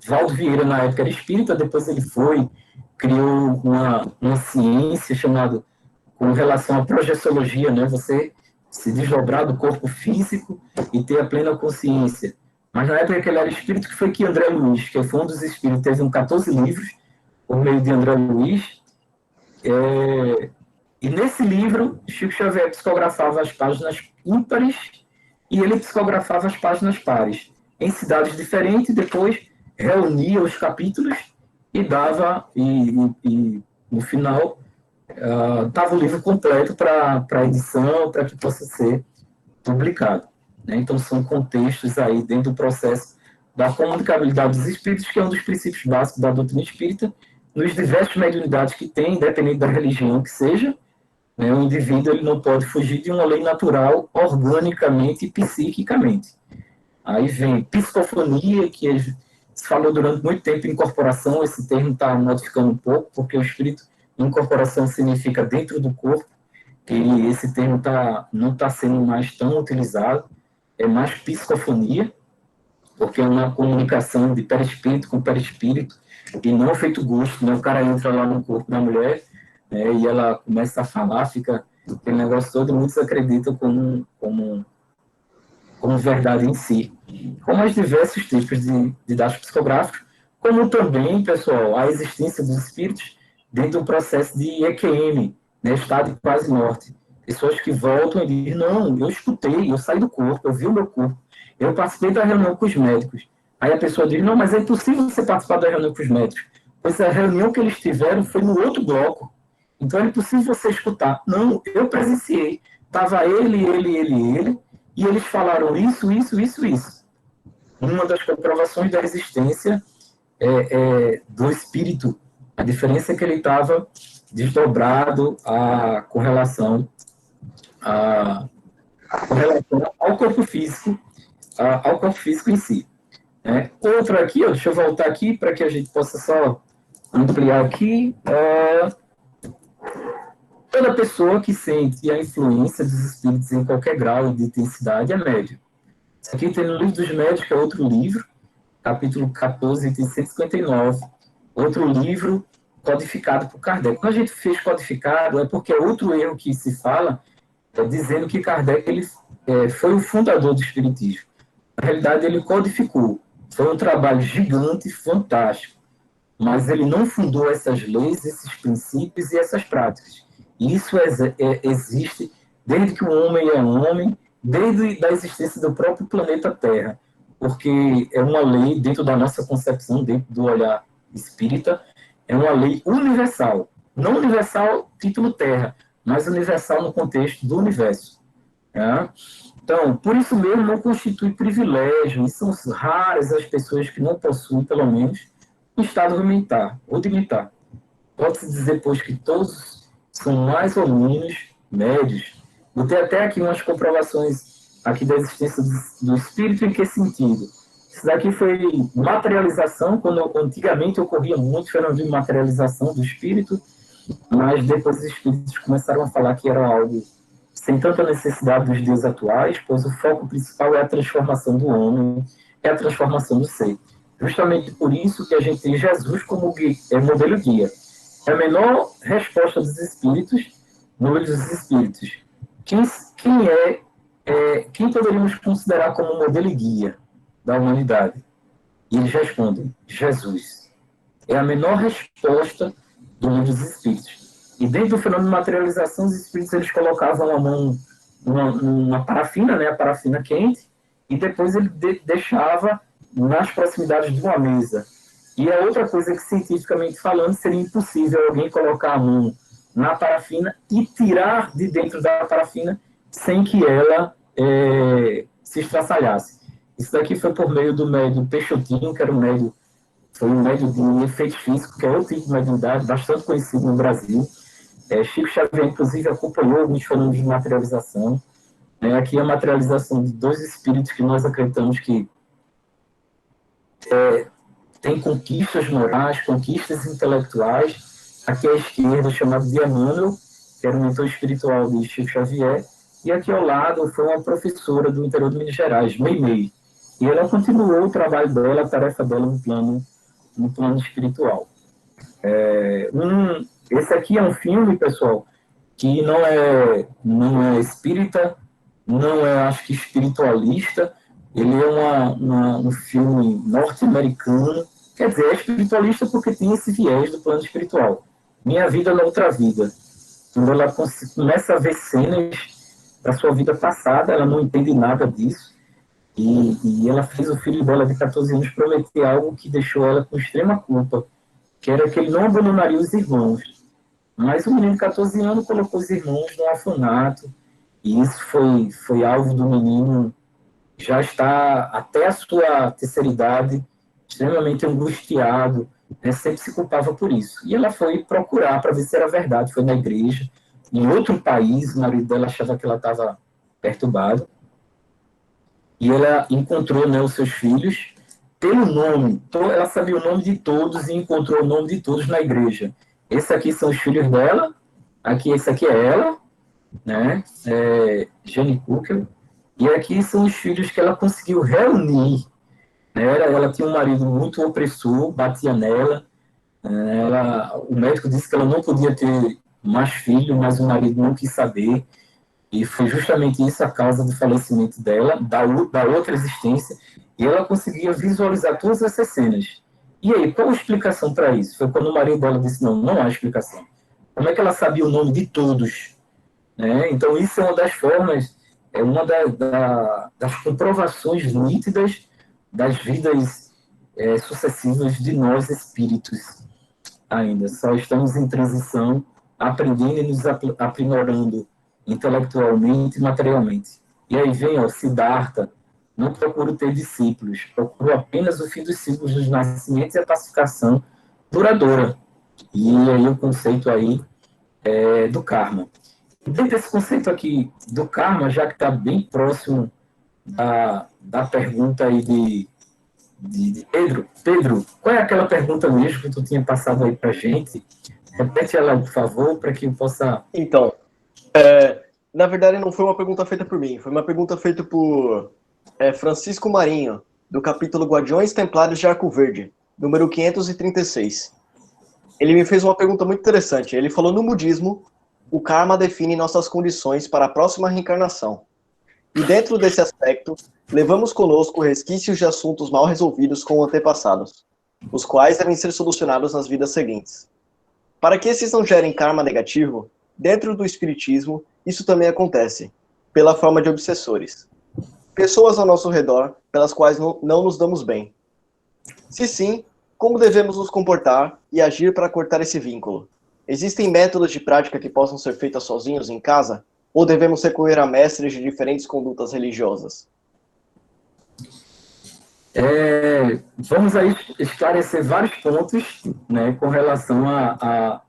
Valdo Vieira, na época, era espírita, depois ele criou uma ciência chamada, com relação à projeciologia, né? Você se desdobrar do corpo físico e ter a plena consciência. Mas na época que ele era espírito, que foi que André Luiz, que foi um dos espíritos, teve 14 livros, por meio de André Luiz, e nesse livro, Chico Xavier psicografava as páginas ímpares e ele psicografava as páginas pares, em cidades diferentes, depois reunia os capítulos e dava, e no final, dava o livro completo para a edição, para que possa ser publicado. Então, são contextos aí dentro do processo da comunicabilidade dos espíritos, que é um dos princípios básicos da doutrina espírita, nos diversos mediunidades que tem, independente da religião que seja, o indivíduo ele não pode fugir de uma lei natural, organicamente e psiquicamente. Aí vem psicofonia, que se falou durante muito tempo em incorporação, esse termo está modificando um pouco, porque o espírito, incorporação significa dentro do corpo, e esse termo não está sendo mais tão utilizado, é mais psicofonia, porque é uma comunicação de perispírito com perispírito, e não feito gosto, né? O cara entra lá no corpo da mulher, e ela começa a falar, fica aquele negócio todo, e muitos acreditam como verdade em si. Como os diversos tipos de dados psicográficos, como também, pessoal, a existência dos espíritos dentro do processo de EQM, né, estado de quase morte. Pessoas que voltam e dizem, não, eu escutei, eu saí do corpo, eu vi o meu corpo, eu participei da reunião com os médicos. Aí a pessoa diz, não, mas é impossível você participar da reunião com os médicos, pois a reunião que eles tiveram foi no outro bloco, então é impossível você escutar. Não, eu presenciei, estava ele, e eles falaram isso, isso, isso, isso. Uma das comprovações da existência do espírito, a diferença é que ele estava desdobrado com relação ao corpo físico, ao corpo físico em si. Outra aqui, deixa eu voltar aqui para que a gente possa só ampliar aqui. Toda pessoa que sente a influência dos espíritos em qualquer grau de intensidade é médium. Isso aqui tem no Livro dos Médiuns, que é outro livro, capítulo 14, item 159, outro livro codificado por Kardec. Quando a gente fez codificado, é porque é outro erro que se fala, dizendo que Kardec foi o fundador do Espiritismo. Na realidade, ele codificou. Foi um trabalho gigante, fantástico. Mas ele não fundou essas leis, esses princípios e essas práticas. E isso existe desde que o homem é homem, desde a existência do próprio planeta Terra. Porque é uma lei, dentro da nossa concepção, dentro do olhar espírita, é uma lei universal. Não universal título Terra, mas universal no contexto do universo. Então, por isso mesmo, não constitui privilégio, e são raras as pessoas que não possuem, pelo menos, um estado rudimentar. Pode-se dizer, pois, que todos são mais ou menos médios. Vou ter até aqui umas comprovações aqui da existência do espírito, em que sentido? Isso daqui foi materialização, quando antigamente ocorria muito fenômeno de materialização do espírito, mas depois os espíritos começaram a falar que era algo sem tanta necessidade dos dias atuais, pois o foco principal é a transformação do homem, é a transformação do ser. Justamente por isso que a gente tem Jesus como modelo guia. É a menor resposta dos espíritos no livro dos espíritos. Quem poderíamos considerar como modelo e guia da humanidade? E eles respondem, Jesus. É a menor resposta do livro dos espíritos. E dentro do fenômeno de materialização, os espíritos eles colocavam a mão numa parafina, a parafina quente, e depois ele deixava nas proximidades de uma mesa. E a outra coisa que, cientificamente falando, seria impossível alguém colocar a mão na parafina e tirar de dentro da parafina sem que ela se estraçalhasse. Isso daqui foi por meio do médium Peixotinho, que era foi um médium de efeito físico, que é outro tipo de mediunidade, bastante conhecido no Brasil. Chico Xavier, inclusive, acompanhou alguns fenômenos de materialização. Aqui a materialização de dois espíritos que nós acreditamos que tem conquistas morais, conquistas intelectuais. Aqui à esquerda, chamado de Emmanuel, que era o mentor espiritual de Chico Xavier, e aqui ao lado foi uma professora do interior de Minas Gerais, Meimei. E ela continuou o trabalho dela, a tarefa dela no plano espiritual. Esse aqui é um filme, pessoal, que não é espírita, não é, acho que, espiritualista. Ele é um filme norte-americano. Quer dizer, é espiritualista porque tem esse viés do plano espiritual. Minha Vida na Outra Vida. Quando ela começa a ver cenas da sua vida passada, ela não entende nada disso. E ela fez o filho dela de 14 anos prometer algo que deixou ela com extrema culpa, que era que ele não abandonaria os irmãos. Mas o menino de 14 anos colocou os irmãos no orfanato, e isso foi alvo do menino, já está até a sua terceira idade, extremamente angustiado, sempre se culpava por isso. E ela foi procurar para ver se era verdade, foi na igreja, em outro país, o marido dela achava que ela estava perturbada, e ela encontrou os seus filhos pelo nome. Ela sabia o nome de todos e encontrou o nome de todos na igreja. Esses aqui são os filhos dela, esse aqui é ela, Jane Cooker, e aqui são os filhos que ela conseguiu reunir. Ela tinha um marido muito opressor, batia nela, o médico disse que ela não podia ter mais filho, mas o marido não quis saber, e foi justamente isso a causa do falecimento dela, da outra existência, e ela conseguia visualizar todas essas cenas. E aí, qual a explicação para isso? Foi quando o marido dela disse, não há explicação. Como é que ela sabia o nome de todos? Então, isso é uma das formas, uma das comprovações nítidas das vidas sucessivas de nós espíritos ainda. Só estamos em transição, aprendendo e nos aprimorando intelectualmente e materialmente. E aí vem, ó, Siddhartha, não procuro ter discípulos, procuro apenas o fim dos ciclos dos nascimentos e a pacificação duradoura. E aí o conceito aí do karma. Dentro desse conceito aqui do karma, já que está bem próximo da pergunta aí de Pedro. Pedro, qual é aquela pergunta mesmo que tu tinha passado aí para a gente? Repete ela, por favor, para que eu possa... Então, na verdade não foi uma pergunta feita por mim, foi uma pergunta feita por Francisco Marinho, do capítulo Guardiões Templários de Arco Verde, número 536. Ele me fez uma pergunta muito interessante. Ele falou: no budismo, o karma define nossas condições para a próxima reencarnação. E dentro desse aspecto, levamos conosco resquícios de assuntos mal resolvidos com antepassados, os quais devem ser solucionados nas vidas seguintes. Para que esses não gerem karma negativo, dentro do espiritismo, isso também acontece, pela forma de obsessores. Pessoas ao nosso redor, pelas quais não nos damos bem. Se sim, como devemos nos comportar e agir para cortar esse vínculo? Existem métodos de prática que possam ser feitos sozinhos em casa? Ou devemos recorrer a mestres de diferentes condutas religiosas? Vamos aí esclarecer vários pontos, né, com relação a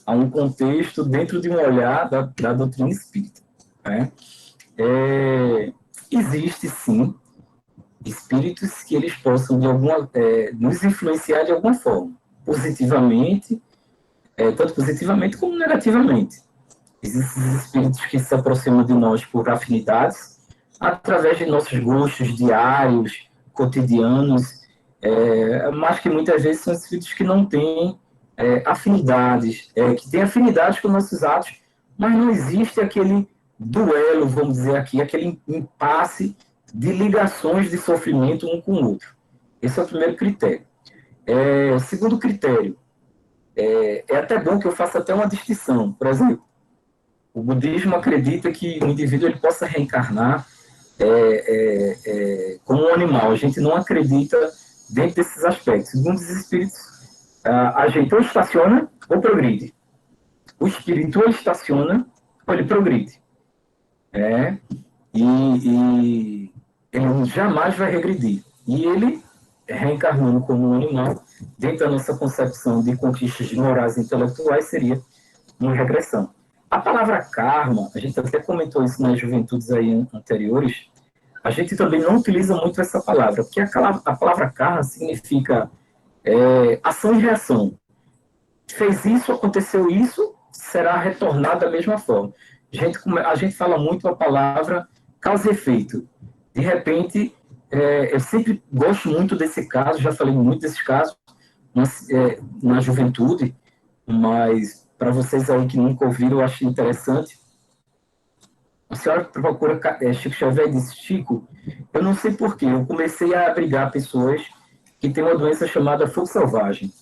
um contexto dentro de um olhar da doutrina espírita. Né? Existe, sim, espíritos que eles possam nos influenciar de alguma forma, positivamente, tanto positivamente como negativamente. Existem espíritos que se aproximam de nós por afinidades, através de nossos gostos diários, cotidianos, mas que muitas vezes são espíritos que não têm afinidades, que têm afinidades com nossos atos, mas não existe aquele duelo, vamos dizer aqui, aquele impasse de ligações de sofrimento um com o outro. Esse é o primeiro critério. O segundo critério, é até bom que eu faça até uma distinção. Por exemplo, o budismo acredita que o indivíduo ele possa reencarnar como um animal. A gente não acredita dentro desses aspectos. Segundo os espíritos, a gente ou estaciona ou progride. O espírito ou estaciona ou ele progride. E ele jamais vai regredir. E ele, reencarnando como um animal, dentro da nossa concepção de conquistas morais e intelectuais, seria uma regressão. A palavra karma, a gente até comentou isso nas juventudes aí anteriores, a gente também não utiliza muito essa palavra, porque a palavra karma significa ação e reação. Fez isso, aconteceu isso, será retornado da mesma forma. A gente fala muito a palavra causa e efeito. De repente, eu sempre gosto muito desse caso, já falei muito desses casos na juventude, mas para vocês aí que nunca ouviram, eu acho interessante. A senhora procura Chico Xavier e disse: Chico, eu não sei porquê, eu comecei a abrigar pessoas que têm uma doença chamada fogo selvagem.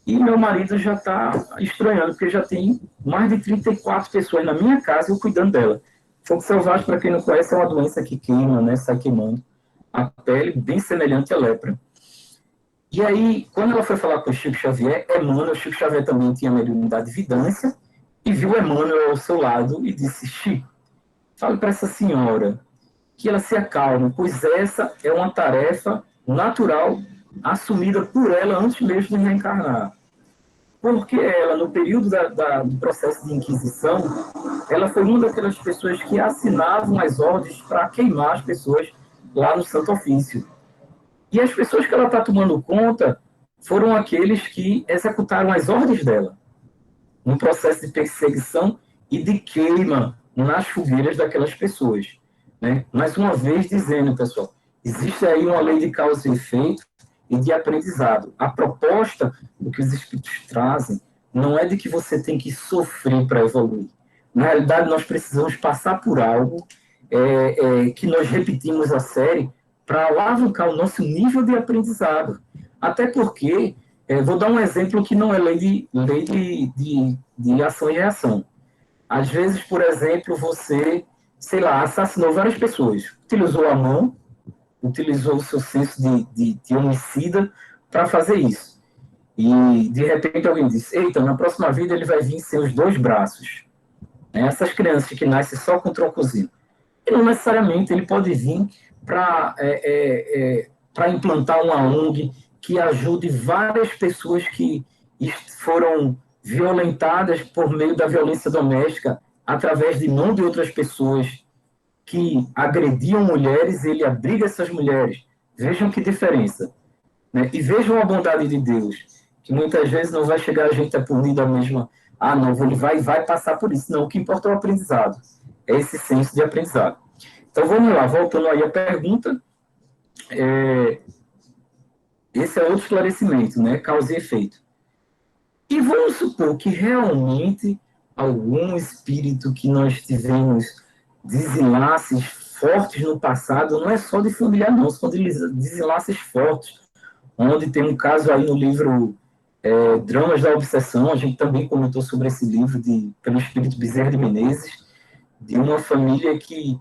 E meu marido já está estranhando, porque já tem mais de 34 pessoas na minha casa e eu cuidando dela. Fogo selvagem, para quem não conhece, é uma doença que queima, né, sai queimando a pele, bem semelhante à lepra. E aí, quando ela foi falar com o Chico Xavier, Emmanuel, o Chico Xavier também tinha mediunidade de vidância, e viu Emmanuel ao seu lado e disse: Chico, fale para essa senhora que ela se acalme, pois essa é uma tarefa natural assumida por ela antes mesmo de reencarnar. Porque ela, no período do processo de Inquisição, ela foi uma daquelas pessoas que assinavam as ordens para queimar as pessoas lá no Santo Ofício. E as pessoas que ela está tomando conta foram aqueles que executaram as ordens dela, no processo de perseguição e de queima nas fogueiras daquelas pessoas. Né? Mais uma vez dizendo, pessoal, existe aí uma lei de causa e efeito e de aprendizado. A proposta do que os espíritos trazem não é de que você tem que sofrer para evoluir. Na realidade, nós precisamos passar por algo que nós repetimos a série para alavancar o nosso nível de aprendizado. Até porque, vou dar um exemplo que não é lei de ação e reação. Às vezes, por exemplo, você, sei lá, assassinou várias pessoas, utilizou a mão, utilizou o seu senso de homicida para fazer isso. E, de repente, alguém disse: eita, na próxima vida ele vai vir sem os 2 braços. Essas crianças que nascem só com troncozinho. E não necessariamente ele pode vir para implantar uma ONG que ajude várias pessoas que foram violentadas por meio da violência doméstica através de mão de outras pessoas que agrediam mulheres, ele abriga essas mulheres. Vejam que diferença. Né? E vejam a bondade de Deus, que muitas vezes não vai chegar a gente a punir da mesma... não, ele vai passar por isso. Não, o que importa é o aprendizado. É esse senso de aprendizado. Então, vamos lá, voltando aí à pergunta. Esse é outro esclarecimento, né? Causa e efeito. E vamos supor que realmente algum espírito que nós tivemos desenlaces fortes no passado, não é só de familiar, não, são desenlaces fortes, onde tem um caso aí no livro Dramas da Obsessão, a gente também comentou sobre esse livro pelo espírito Bezerra de Menezes, de uma família de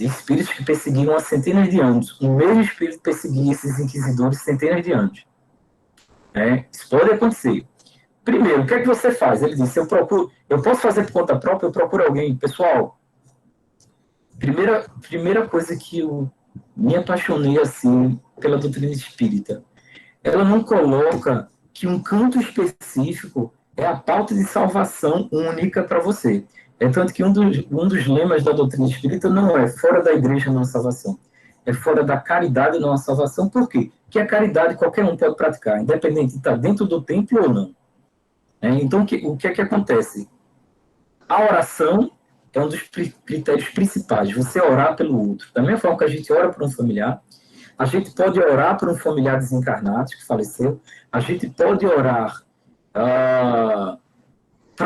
espíritos que perseguiram há centenas de anos. O mesmo espírito perseguia esses inquisidores centenas de anos. Isso pode acontecer. Primeiro, o que é que você faz? Ele disse, eu posso fazer por conta própria, eu procuro alguém. Pessoal, primeira coisa que eu me apaixonei assim pela doutrina espírita, ela não coloca que um canto específico é a pauta de salvação única para você. É tanto que um dos lemas da doutrina espírita não é fora da igreja não há salvação. É fora da caridade não há salvação. Por quê? Porque a caridade qualquer um pode praticar, independente de estar dentro do templo ou não. Então, o que é que acontece? A oração é um dos critérios principais. Você orar pelo outro. Da mesma forma que a gente ora por um familiar, a gente pode orar por um familiar desencarnado que faleceu, a gente pode orar para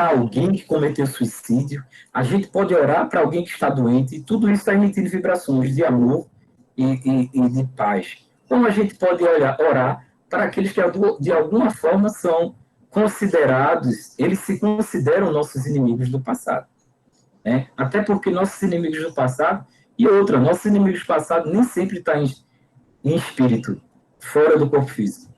alguém que cometeu suicídio, a gente pode orar para alguém que está doente, e tudo isso está emitindo vibrações de amor e de paz. Então, a gente pode orar para aqueles que, de alguma forma, são considerados, eles se consideram nossos inimigos do passado. Né? Até porque nossos inimigos do passado, e outra, nossos inimigos do passado nem sempre estão em espírito, fora do corpo físico.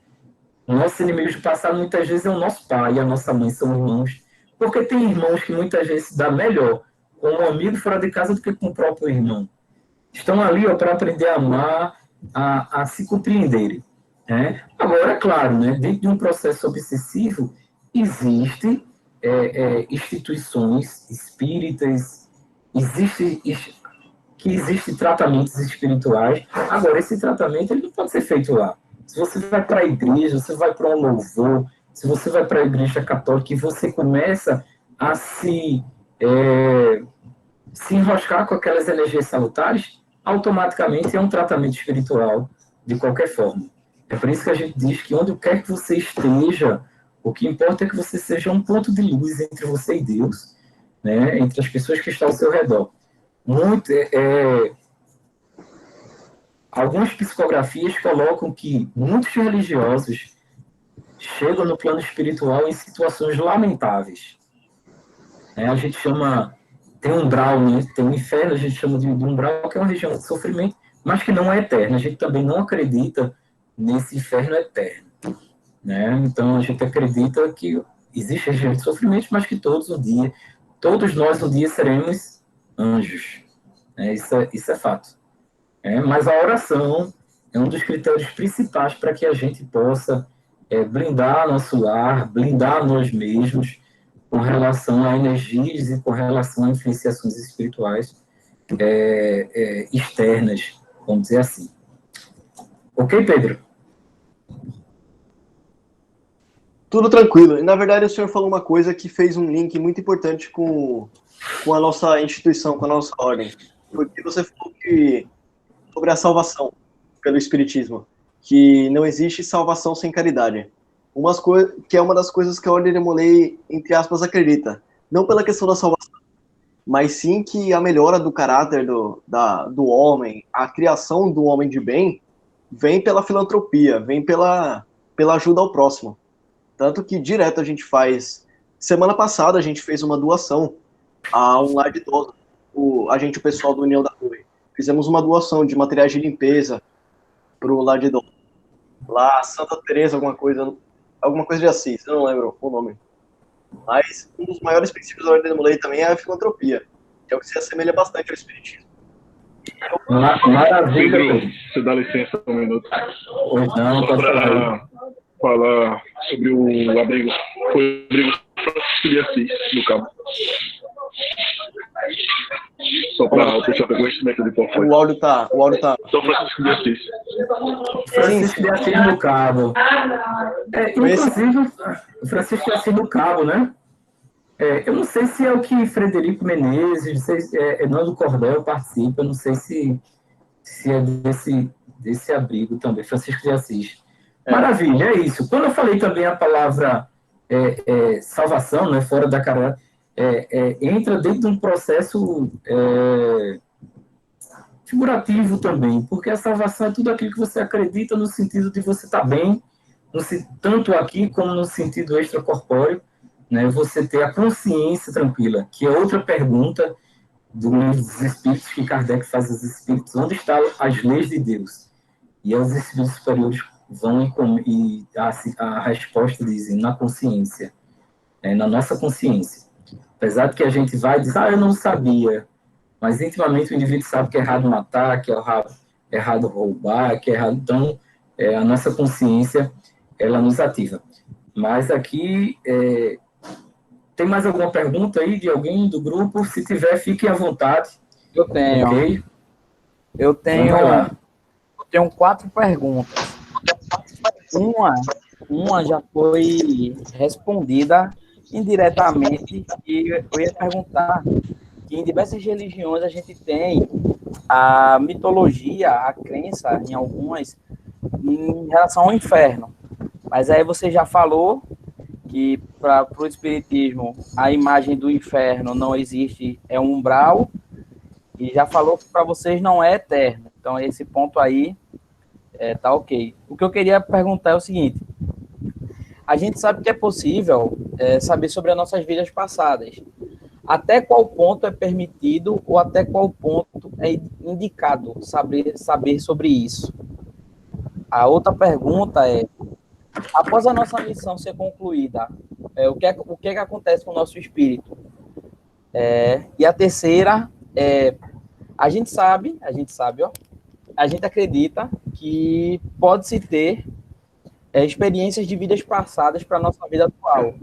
Nossos inimigos do passado, muitas vezes, é o nosso pai e a nossa mãe, são irmãos. Porque tem irmãos que muitas vezes se dá melhor com um amigo fora de casa do que com o próprio irmão. Estão ali para aprender a amar, a se compreenderem. Né? Agora, é claro, né, dentro de um processo obsessivo, existe instituições espíritas, existem tratamentos espirituais. Agora, esse tratamento ele não pode ser feito lá. Se você vai para a igreja, você vai para um louvor, se você vai para a igreja católica e você começa a se enroscar com aquelas energias salutares, automaticamente é um tratamento espiritual de qualquer forma. É por isso que a gente diz que onde quer que você esteja, o que importa é que você seja um ponto de luz entre você e Deus, né, entre as pessoas que estão ao seu redor. Algumas psicografias colocam que muitos religiosos chegam no plano espiritual em situações lamentáveis. A gente chama, tem um umbral, né? Tem um inferno, a gente chama de umbral, que é uma região de sofrimento, mas que não é eterna. A gente também não acredita nesse inferno eterno. Né? Então, a gente acredita que existe região de sofrimento, mas que todos nós um dia seremos anjos. Isso é fato. Mas a oração é um dos critérios principais para que a gente possa blindar nosso lar, blindar nós mesmos com relação a energias e com relação a influenciações espirituais externas, vamos dizer assim. Ok, Pedro? Tudo tranquilo. E, na verdade, o senhor falou uma coisa que fez um link muito importante com a nossa instituição, com a nossa ordem. Porque você falou sobre a salvação pelo Espiritismo, que não existe salvação sem caridade. Que é uma das coisas que a Ordem de Molay, entre aspas, acredita. Não pela questão da salvação, mas sim que a melhora do caráter do homem, a criação do homem de bem, vem pela filantropia, vem pela ajuda ao próximo. Tanto que direto a gente faz... Semana passada a gente fez uma doação a um lar de idosos. O pessoal do União da Torre. Fizemos uma doação de materiais de limpeza para o lar de idosos. Lá, Santa Teresa, alguma coisa de Assis, eu não lembro o nome. Mas um dos maiores princípios da Ordem do Molay também é a filantropia, que é o que se assemelha bastante ao Espiritismo. Maravilha. Pedro, você dá licença um minuto. Pois não, Só pode falar aí. para falar sobre o abrigo. Foi o abrigo Francisco de Assis, do Cabo. Só para o pessoal ter conhecimento de qual foi. O áudio tá. São Francisco de Assis. Francisco de Assis do Cabo. Inclusive, o Francisco de Assis do Cabo, né? Eu não sei se é o que Frederico Menezes, não sei se Nando Cordel participa, eu não sei se é desse abrigo também, Francisco de Assis. Maravilha, é isso. Quando eu falei também a palavra salvação, né, fora da carreira, entra dentro de um processo figurativo também, porque a salvação é tudo aquilo que você acredita no sentido de você estar bem, tanto aqui como no sentido extracorpóreo, né, você ter a consciência tranquila, que é outra pergunta do livro dos Espíritos que Kardec faz aos Espíritos, onde estão as leis de Deus? E os Espíritos superiores vão e a resposta dizem na consciência, na nossa consciência. Apesar de que a gente vai dizer, eu não sabia, mas intimamente o indivíduo sabe que é errado matar, que é errado roubar, que é errado. Então, a nossa consciência, ela nos ativa. Mas aqui, tem mais alguma pergunta aí de alguém do grupo? Se tiver, fiquem à vontade. Eu tenho. Okay? Eu tenho 4 perguntas. Uma já foi respondida indiretamente, e eu ia perguntar que em diversas religiões a gente tem a mitologia, a crença em algumas, em relação ao inferno. Mas aí você já falou que para o Espiritismo a imagem do inferno não existe, é um umbral, e já falou que para vocês não é eterno. Então esse ponto aí tá ok. O que eu queria perguntar é o seguinte: a gente sabe que é possível saber sobre as nossas vidas passadas. Até qual ponto é permitido ou até qual ponto é indicado saber sobre isso? A outra pergunta é: após a nossa missão ser concluída, o que acontece com o nosso espírito? E a terceira é: a gente acredita que pode-se ter experiências de vidas passadas para a nossa vida atual.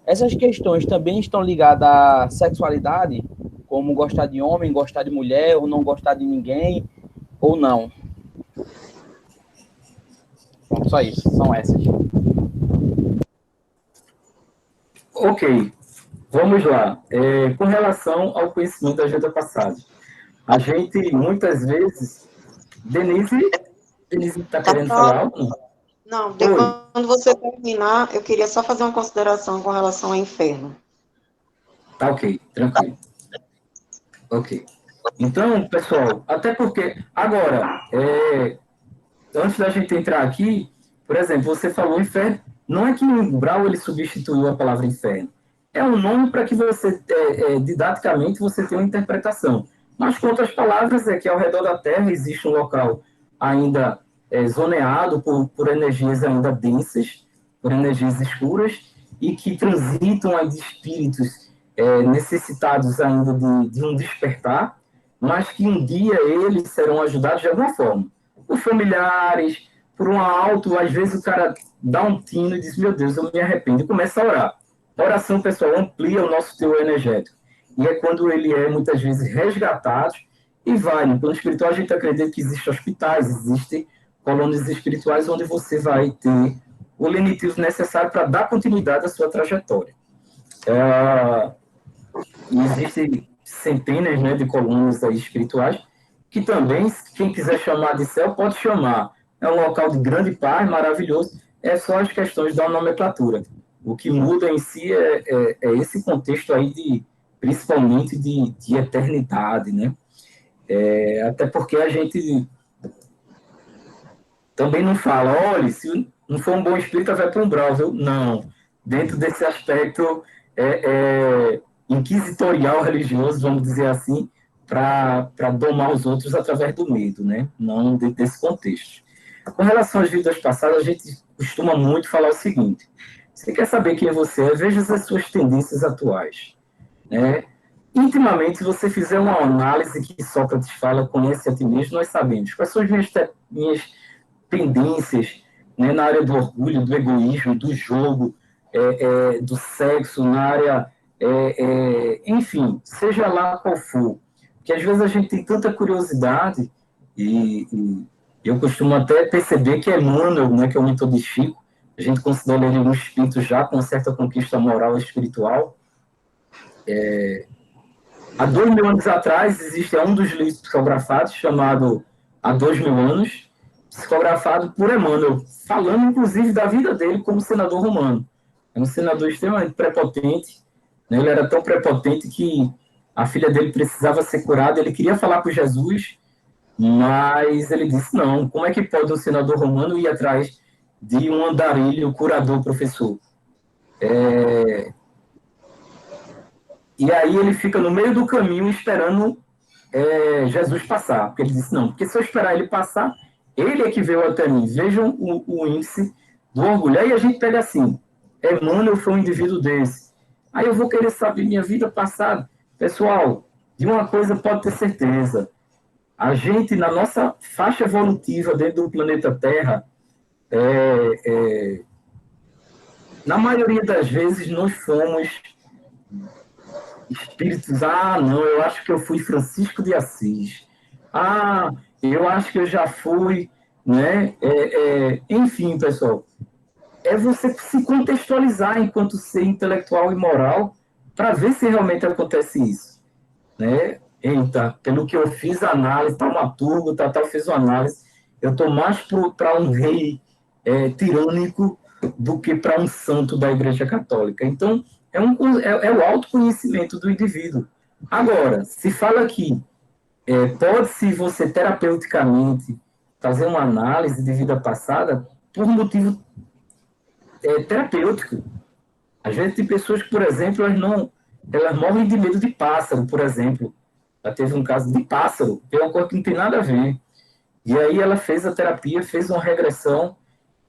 Essas questões também estão ligadas à sexualidade, como gostar de homem, gostar de mulher, ou não gostar de ninguém, ou não? Bom, só isso, são essas. Ok, vamos lá. Com relação ao conhecimento da vida passada, a gente, muitas vezes... Denise está querendo falar algo? Não, quando você terminar, eu queria só fazer uma consideração com relação ao inferno. Tá ok, tranquilo. Ok. Então, pessoal, até porque... Agora, antes da gente entrar aqui, por exemplo, você falou inferno, não é que o Brau ele substituiu a palavra inferno. É um nome para que você, didaticamente, você tenha uma interpretação. Mas, com outras palavras, é que ao redor da Terra existe um local ainda zoneado por energias ainda densas, por energias escuras, e que transitam de espíritos necessitados ainda de um despertar, mas que um dia eles serão ajudados de alguma forma. Por familiares, por um alto, às vezes o cara dá um tino e diz, meu Deus, eu me arrependo, e começa a orar. A oração, pessoal, amplia o nosso teor energético. E é quando ele é, muitas vezes, resgatado e vai. No plano espiritual, a gente acredita que existem hospitais, existem colônias espirituais onde você vai ter o lenitivo necessário para dar continuidade à sua trajetória. Existem centenas, né, de colônias aí espirituais que também, quem quiser chamar de céu, pode chamar. É um local de grande paz, maravilhoso. É só as questões da nomenclatura. O que muda em si é esse contexto aí principalmente de eternidade, né? Até porque a gente também não fala, olha, se não for um bom espírito, vai para um umbral, viu? Não. Dentro desse aspecto inquisitorial religioso, vamos dizer assim, para domar os outros através do medo, né? Não dentro desse contexto. Com relação às vidas passadas, a gente costuma muito falar o seguinte: você quer saber quem você é? Veja as suas tendências atuais, né? intimamente, se você fizer uma análise que Sócrates fala, conhece a ti mesmo, nós sabemos quais são as minhas tendências, né, na área do orgulho, do egoísmo, do jogo, do sexo, na área, enfim, seja lá qual for. Porque às vezes a gente tem tanta curiosidade, e eu costumo até perceber que Emmanuel, né, que é o mentor de Chico, a gente considera ele um espírito já com certa conquista moral e espiritual. Há 2.000 anos atrás, existe um dos livros psicografados, chamado Há 2.000 anos, psicografado por Emmanuel, falando, inclusive, da vida dele como senador romano. É um senador extremamente prepotente, né? Ele era tão prepotente que a filha dele precisava ser curada, ele queria falar com Jesus, mas ele disse, não, como é que pode um senador romano ir atrás de um andarilho, curador, professor? E aí ele fica no meio do caminho esperando Jesus passar. Porque ele disse, não, porque se eu esperar ele passar, ele é que veio até mim. Vejam o índice do orgulho. Aí a gente pega assim, Emmanuel foi um indivíduo desse. Aí eu vou querer saber minha vida passada. Pessoal, de uma coisa pode ter certeza. A gente, na nossa faixa evolutiva dentro do planeta Terra, na maioria das vezes nós fomos espíritos, não, eu acho que eu fui Francisco de Assis, eu acho que eu já fui, né? Enfim, pessoal, é você se contextualizar enquanto ser intelectual e moral para ver se realmente acontece isso, né? Eita, pelo que eu fiz a análise, taumaturgo, fiz uma análise, eu estou mais para um rei tirânico do que para um santo da Igreja Católica. Então, é o autoconhecimento do indivíduo. Agora, se fala que pode-se você terapeuticamente fazer uma análise de vida passada por motivo terapêutico. Às vezes tem pessoas que, por exemplo, elas morrem de medo de pássaro, por exemplo. Já teve um caso de pássaro, que é uma coisa que não tem nada a ver. E aí ela fez a terapia, fez uma regressão,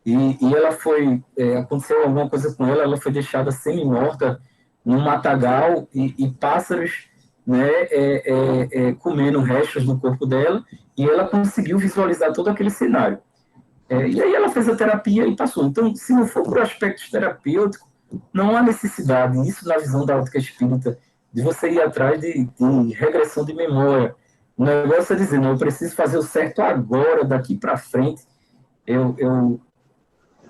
e ela foi, aconteceu alguma coisa com ela, ela foi deixada semi-morta num matagal, e pássaros, né, comendo restos do corpo dela, e ela conseguiu visualizar todo aquele cenário. E aí ela fez a terapia e passou. Então, se não for por aspectos terapêuticos, não há necessidade, isso na visão da ótica espírita, de você ir atrás de regressão de memória. O negócio é dizer, não, eu preciso fazer o certo agora, daqui para frente, eu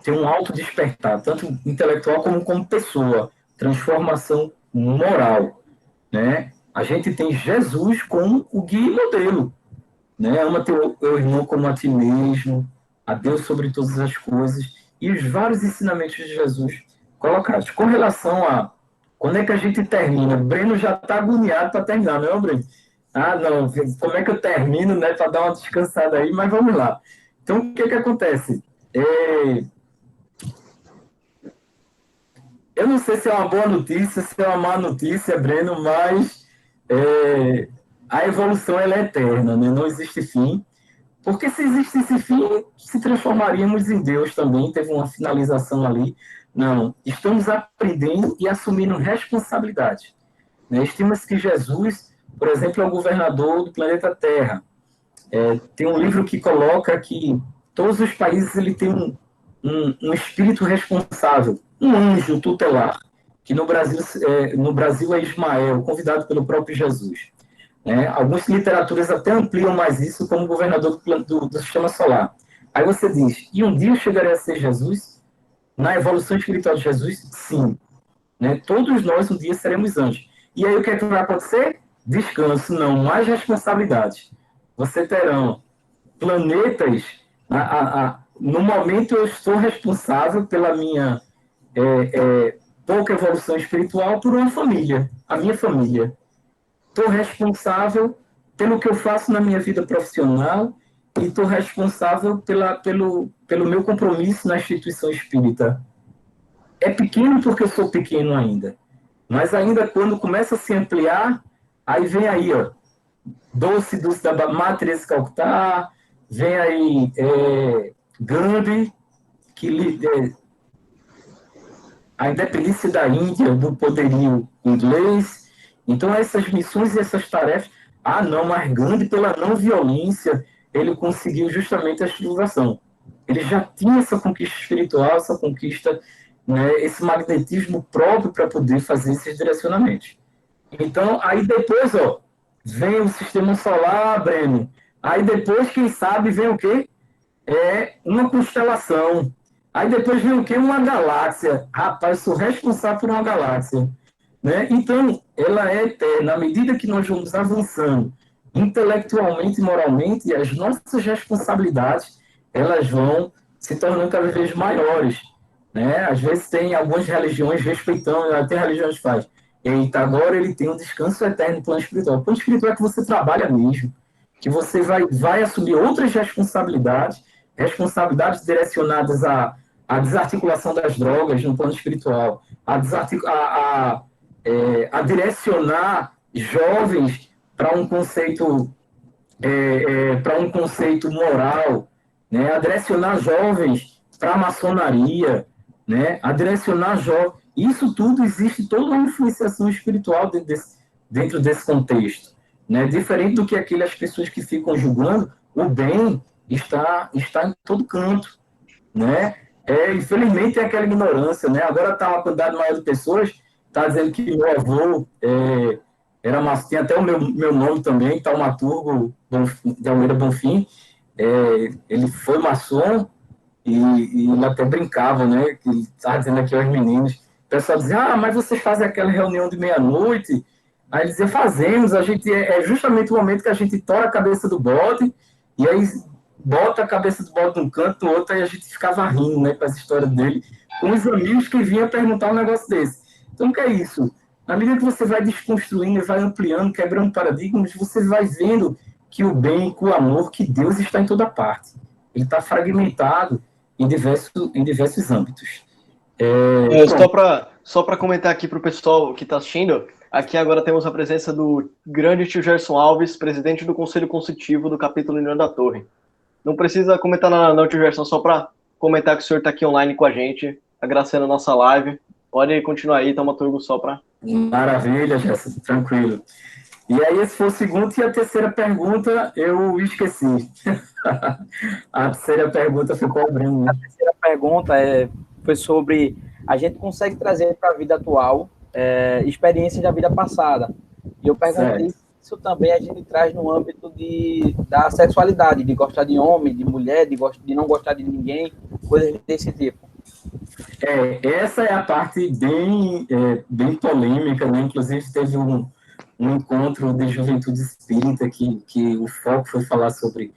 tenho um auto-despertar, tanto intelectual como pessoa, transformação moral, né? A gente tem Jesus como o guia e modelo, né? Ama teu irmão como a ti mesmo, a Deus sobre todas as coisas, e os vários ensinamentos de Jesus colocados. Com relação a quando é que a gente termina, Breno já está agoniado para terminar, não é, Breno? Não, como é que eu termino, né, para dar uma descansada aí, mas vamos lá. Então, o que acontece? Eu não sei se é uma boa notícia, se é uma má notícia, Breno, mas a evolução ela é eterna, né? Não existe fim. Porque se existisse fim, se transformaríamos em Deus também, teve uma finalização ali. Não, estamos aprendendo e assumindo responsabilidade. Né? Estima-se que Jesus, por exemplo, é o governador do planeta Terra. Tem um livro que coloca que todos os países ele tem um espírito responsável, um anjo tutelar, que no Brasil é Ismael, convidado pelo próprio Jesus. Algumas literaturas até ampliam mais isso como governador do sistema solar. Aí você diz, e um dia eu chegarei a ser Jesus? Na evolução espiritual de Jesus, sim. Todos nós um dia seremos anjos. E aí o que é que vai acontecer? Descanso, não, mais responsabilidade. Você terão planetas, no momento eu estou responsável pela minha pouca evolução espiritual por uma família, a minha família. Estou responsável pelo que eu faço na minha vida profissional e estou responsável pelo meu compromisso na instituição espírita. É pequeno porque eu sou pequeno ainda, mas ainda quando começa a se ampliar, aí vem aí, ó, Doce da Matriz Calcutá, vem aí Gandhi, a independência da Índia do poderio inglês, Então, essas missões e essas tarefas, não, mas Gandhi, pela não violência, ele conseguiu justamente a civilização. Ele já tinha essa conquista espiritual, essa conquista, né, esse magnetismo próprio para poder fazer esses direcionamentos. Então, aí depois, vem o sistema solar, Breno. Aí depois, quem sabe, vem o quê? Uma constelação. Aí depois vem o quê? Uma galáxia. Rapaz, sou responsável por uma galáxia. Né? Então, ela é eterna. À medida que nós vamos avançando intelectualmente e moralmente, as nossas responsabilidades, elas vão se tornando cada vez maiores. Né? Às vezes tem algumas religiões respeitando, até religiões que faz. Eita, agora ele tem um descanso eterno no plano espiritual. O plano espiritual é que você trabalha mesmo, que você vai assumir outras responsabilidades direcionadas à desarticulação das drogas no plano espiritual, a direcionar jovens para um conceito moral, né? A direcionar jovens para a maçonaria, né? A direcionar jovens. Isso tudo existe toda uma influenciação espiritual dentro desse contexto, né? Diferente do que aquelas pessoas que ficam julgando, o bem está em todo canto, né? Infelizmente é aquela ignorância, né? Agora está uma quantidade maior de pessoas, está dizendo que meu avô era maçom, tem até o meu nome também, Taumaturgo de Almeida Bonfim, ele foi maçom e ele até brincava, né? Que ele estava dizendo aqui aos meninos, o pessoal dizia, mas vocês fazem aquela reunião de meia-noite? Aí ele dizia, fazemos, a gente é justamente o momento que a gente tora a cabeça do bode, e aí bota a cabeça do bode num canto, no outro, aí a gente ficava rindo, né, com essa história dele, com os amigos que vinham perguntar um negócio desse. Então, o que é isso? Na medida que você vai desconstruindo, vai ampliando, quebrando paradigmas, você vai vendo que o bem, que o amor, que Deus está em toda parte. Ele está fragmentado em diversos âmbitos. Só para comentar aqui para o pessoal que está assistindo, aqui agora temos a presença do grande tio Gerson Alves, presidente do Conselho Consultivo do capítulo União da Torre. Não precisa comentar nada não, tio Gerson, só para comentar que o senhor está aqui online com a gente, agraciando a nossa live. Pode continuar aí, Taumaturgo, só para... Maravilha, Gerson, tranquilo. E aí, esse foi o segundo, e a terceira pergunta eu esqueci. A terceira pergunta ficou abrindo, né? A terceira pergunta foi sobre a gente consegue trazer para a vida atual experiências da vida passada. E eu perguntei se isso também a gente traz no âmbito da sexualidade, de gostar de homem, de mulher, de não gostar de ninguém, coisas desse tipo. Essa é a parte bem polêmica, né? Inclusive teve um encontro de juventude espírita que o foco foi falar sobre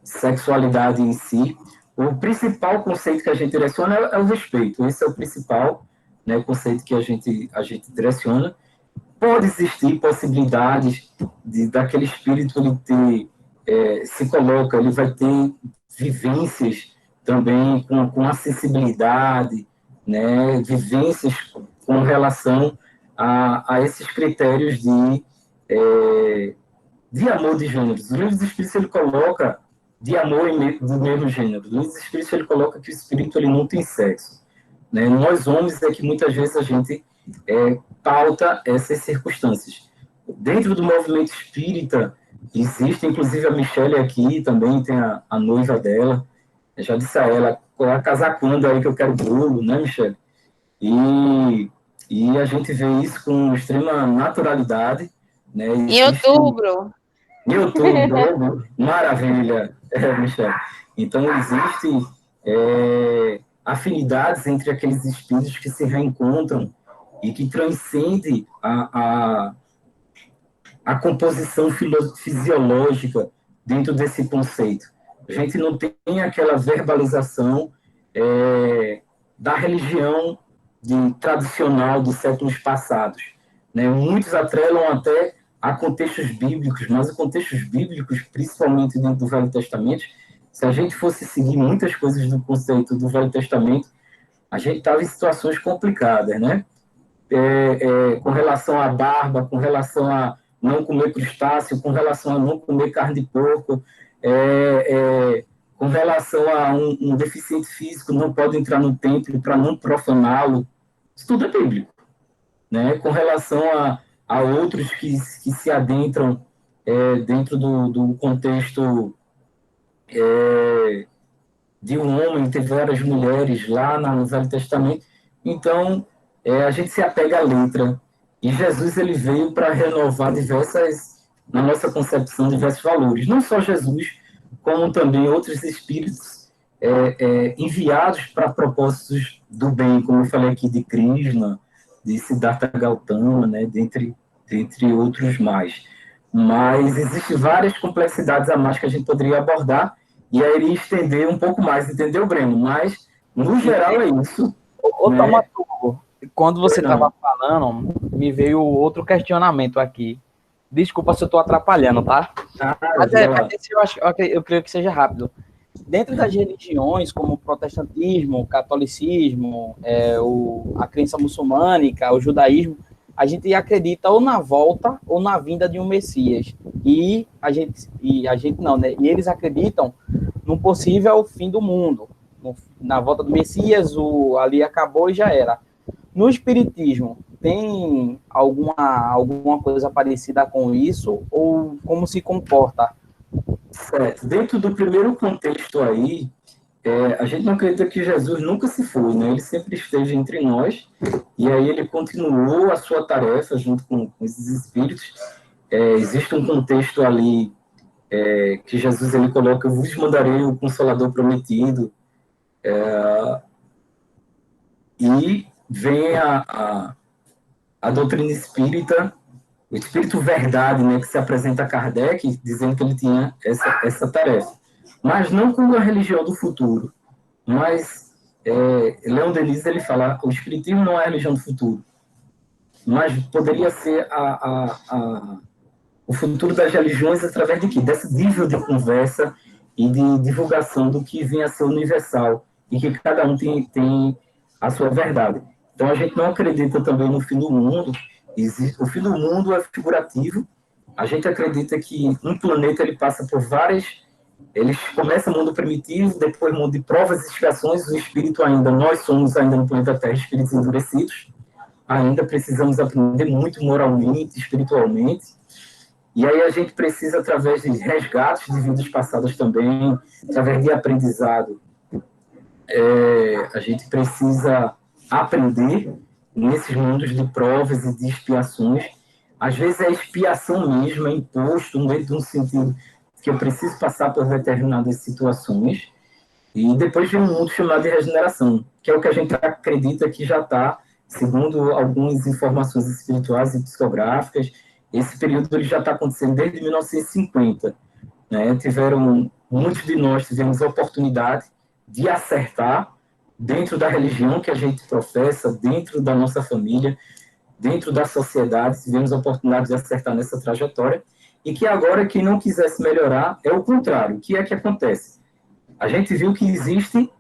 sexualidade em si. O principal conceito que a gente direciona é o respeito. Esse é o principal, né, conceito que a gente direciona. Pode existir possibilidades daquele espírito ele ele vai ter vivências também com acessibilidade, né, vivências com relação a esses critérios de amor de gêneros. O livro dos Espíritos ele coloca de amor do mesmo gênero. O livro dos Espíritos ele coloca que o espírito ele não tem sexo. Né? Nós homens é que muitas vezes a gente pauta essas circunstâncias. Dentro do movimento espírita existe, inclusive a Michelle aqui também tem a noiva dela. Eu já disse a ela, casar quando aí que eu quero bolo, né, Michelle? E a gente vê isso com extrema naturalidade. Né? Em outubro. Em outubro, maravilha, Michelle. Então, existem afinidades entre aqueles espíritos que se reencontram e que transcendem a composição fisiológica dentro desse conceito. A gente não tem aquela verbalização da religião tradicional dos séculos passados. Né? Muitos atrelam até a contextos bíblicos, mas os contextos bíblicos, principalmente dentro do Velho Testamento, se a gente fosse seguir muitas coisas do conceito do Velho Testamento, a gente estava em situações complicadas, né? Com relação à barba, com relação a não comer crustáceo, com relação a não comer carne de porco, com relação a um deficiente físico não pode entrar no templo para não profaná-lo. Isso tudo é bíblico. né, com relação a outros que se adentram dentro do contexto de um homem, tem várias mulheres lá no Velho Testamento. Então, a gente se apega à letra. E Jesus ele veio para renovar na nossa concepção, diversos valores. Não só Jesus, como também outros espíritos enviados para propósitos do bem, como eu falei aqui de Krishna, de Siddhartha Gautama, né, dentre outros mais. Mas existem várias complexidades a mais que a gente poderia abordar, e aí iria estender um pouco mais, entendeu, Breno? Mas, no geral, é isso. Ô, Taumaturgo, quando você estava falando, me veio outro questionamento aqui. Desculpa se eu estou atrapalhando, tá? Mas eu creio que seja rápido. Dentro das religiões, como o protestantismo, o catolicismo, a crença muçulmânica, o judaísmo, a gente acredita ou na volta ou na vinda de um Messias. E a gente não, né? E eles acreditam num possível fim do mundo. Na volta do Messias, ali acabou e já era. No Espiritismo, tem alguma coisa parecida com isso? Ou como se comporta? Certo. Dentro do primeiro contexto aí, a gente não acredita que Jesus nunca se foi, né? Ele sempre esteve entre nós, e aí ele continuou a sua tarefa junto com esses espíritos. Existe um contexto ali que Jesus ele coloca: eu vos mandarei o Consolador prometido, e vem a doutrina espírita, o Espírito Verdade, né, que se apresenta a Kardec, dizendo que ele tinha essa tarefa. Mas não como a religião do futuro. Mas Leon Denis ele fala: o Espiritismo não é a religião do futuro, mas poderia ser o futuro das religiões através de quê? Desse nível de conversa e de divulgação do que vem a ser universal, e que cada um tem a sua verdade. Então, a gente não acredita também no fim do mundo. O fim do mundo é figurativo. A gente acredita que um planeta ele passa por várias... Ele começa no mundo primitivo, depois mundo de provas e expiações. O espírito ainda, nós somos ainda no planeta Terra espíritos endurecidos. Ainda precisamos aprender muito moralmente, espiritualmente. E aí a gente precisa, através de resgates de vidas passadas também, através de aprendizado, a gente precisa aprender nesses mundos de provas e de expiações. Às vezes é expiação mesmo, é imposto, dentro de um sentido que eu preciso passar por determinadas situações. E depois vem um mundo chamado de regeneração, que é o que a gente acredita que já está, segundo algumas informações espirituais e psicográficas, esse período ele já está acontecendo desde 1950. Né? Muitos de nós tivemos a oportunidade de acertar dentro da religião que a gente professa, dentro da nossa família, dentro da sociedade, tivemos a oportunidade de acertar nessa trajetória, e que agora quem não quisesse melhorar é o contrário. O que é que acontece? A gente viu que existem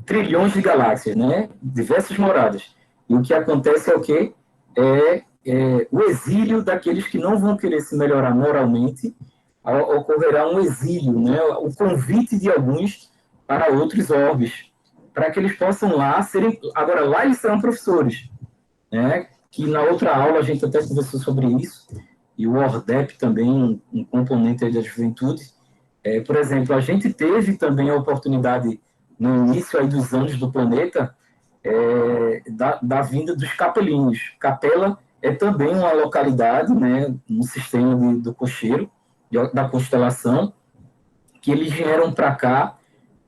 trilhões de galáxias, né? Diversas moradas. E o que acontece é o quê? O exílio daqueles que não vão querer se melhorar moralmente. Ocorrerá um exílio, né? O convite de alguns para outros orbes, para que eles possam lá serem... Agora, lá eles serão professores, né? Que na outra aula a gente até conversou sobre isso, e o ORDEP também, um componente aí da juventude. Por exemplo, a gente teve também a oportunidade, no início aí dos anos do planeta, da vinda dos capelinhos. Capela é também uma localidade, né, no sistema do cocheiro, da constelação, que eles vieram para cá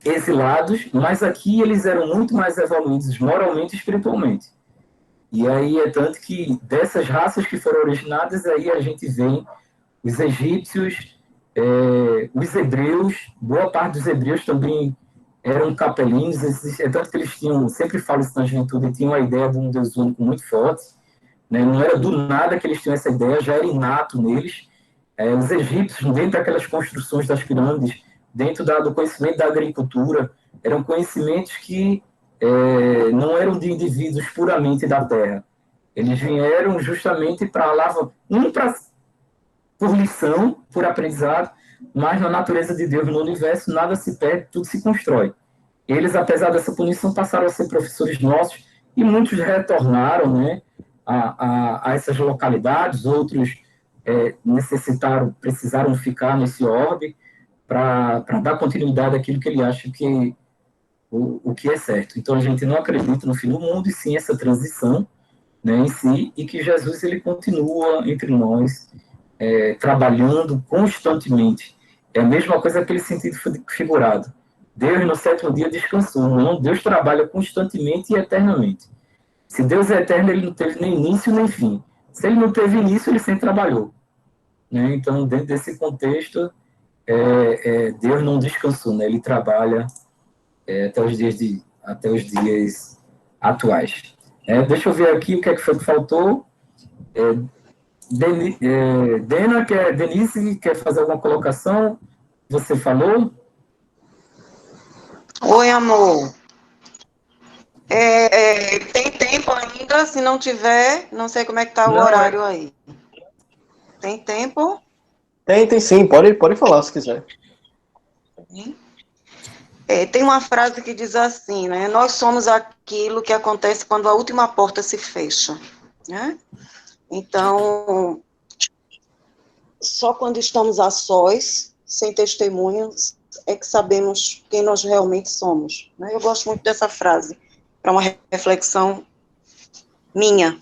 exilados, mas aqui eles eram muito mais evoluídos moralmente e espiritualmente. E aí é tanto que dessas raças que foram originadas, aí a gente vê os egípcios, os hebreus, boa parte dos hebreus também eram capelinhos, é tanto que eles tinham, sempre falo isso na juventude, tinham a ideia de um Deus único muito forte, né? Não era do nada que eles tinham essa ideia, já era inato neles. Os egípcios, dentro daquelas construções das pirâmides, dentro do conhecimento da agricultura, eram conhecimentos que não eram de indivíduos puramente da terra. Eles vieram justamente para por lição, por aprendizado, mas na natureza de Deus, no universo, nada se perde, tudo se constrói. Eles, apesar dessa punição, passaram a ser professores nossos, e muitos retornaram, né, a essas localidades, outros precisaram ficar nesse orbe para dar continuidade àquilo que ele acha que o que é certo. Então, a gente não acredita no fim do mundo, e sim essa transição, né, em si, e que Jesus ele continua entre nós, trabalhando constantemente. É a mesma coisa, aquele sentido figurado. Deus no sétimo dia descansou. Não, Deus trabalha constantemente e eternamente. Se Deus é eterno, ele não teve nem início nem fim. Se ele não teve início, ele sempre trabalhou, né? Então, dentro desse contexto, Deus não descansou, né? Ele trabalha até os dias atuais. Deixa eu ver aqui o que é que foi que faltou. Denise, quer fazer alguma colocação? Você falou? Oi, amor. Tem tempo ainda? Se não tiver, não sei como é que tá o horário aí. Tem tempo? Tem sim, pode falar se quiser. Tem uma frase que diz assim, né? Nós somos aquilo que acontece quando a última porta se fecha, né? Então, só quando estamos a sós, sem testemunhas, é que sabemos quem nós realmente somos, né? Eu gosto muito dessa frase, para uma reflexão minha.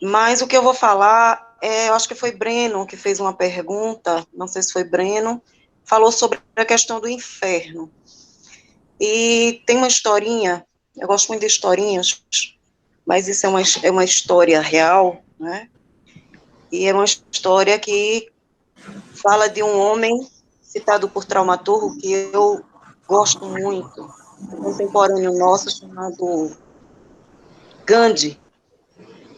Mas o que eu vou falar, eu acho que foi Breno que fez uma pergunta, não sei se foi Breno, falou sobre a questão do inferno. E tem uma historinha, eu gosto muito de historinhas, mas isso é uma história real, né? E é uma história que fala de um homem citado por Traumaturgo, que eu gosto muito, um contemporâneo nosso chamado Gandhi.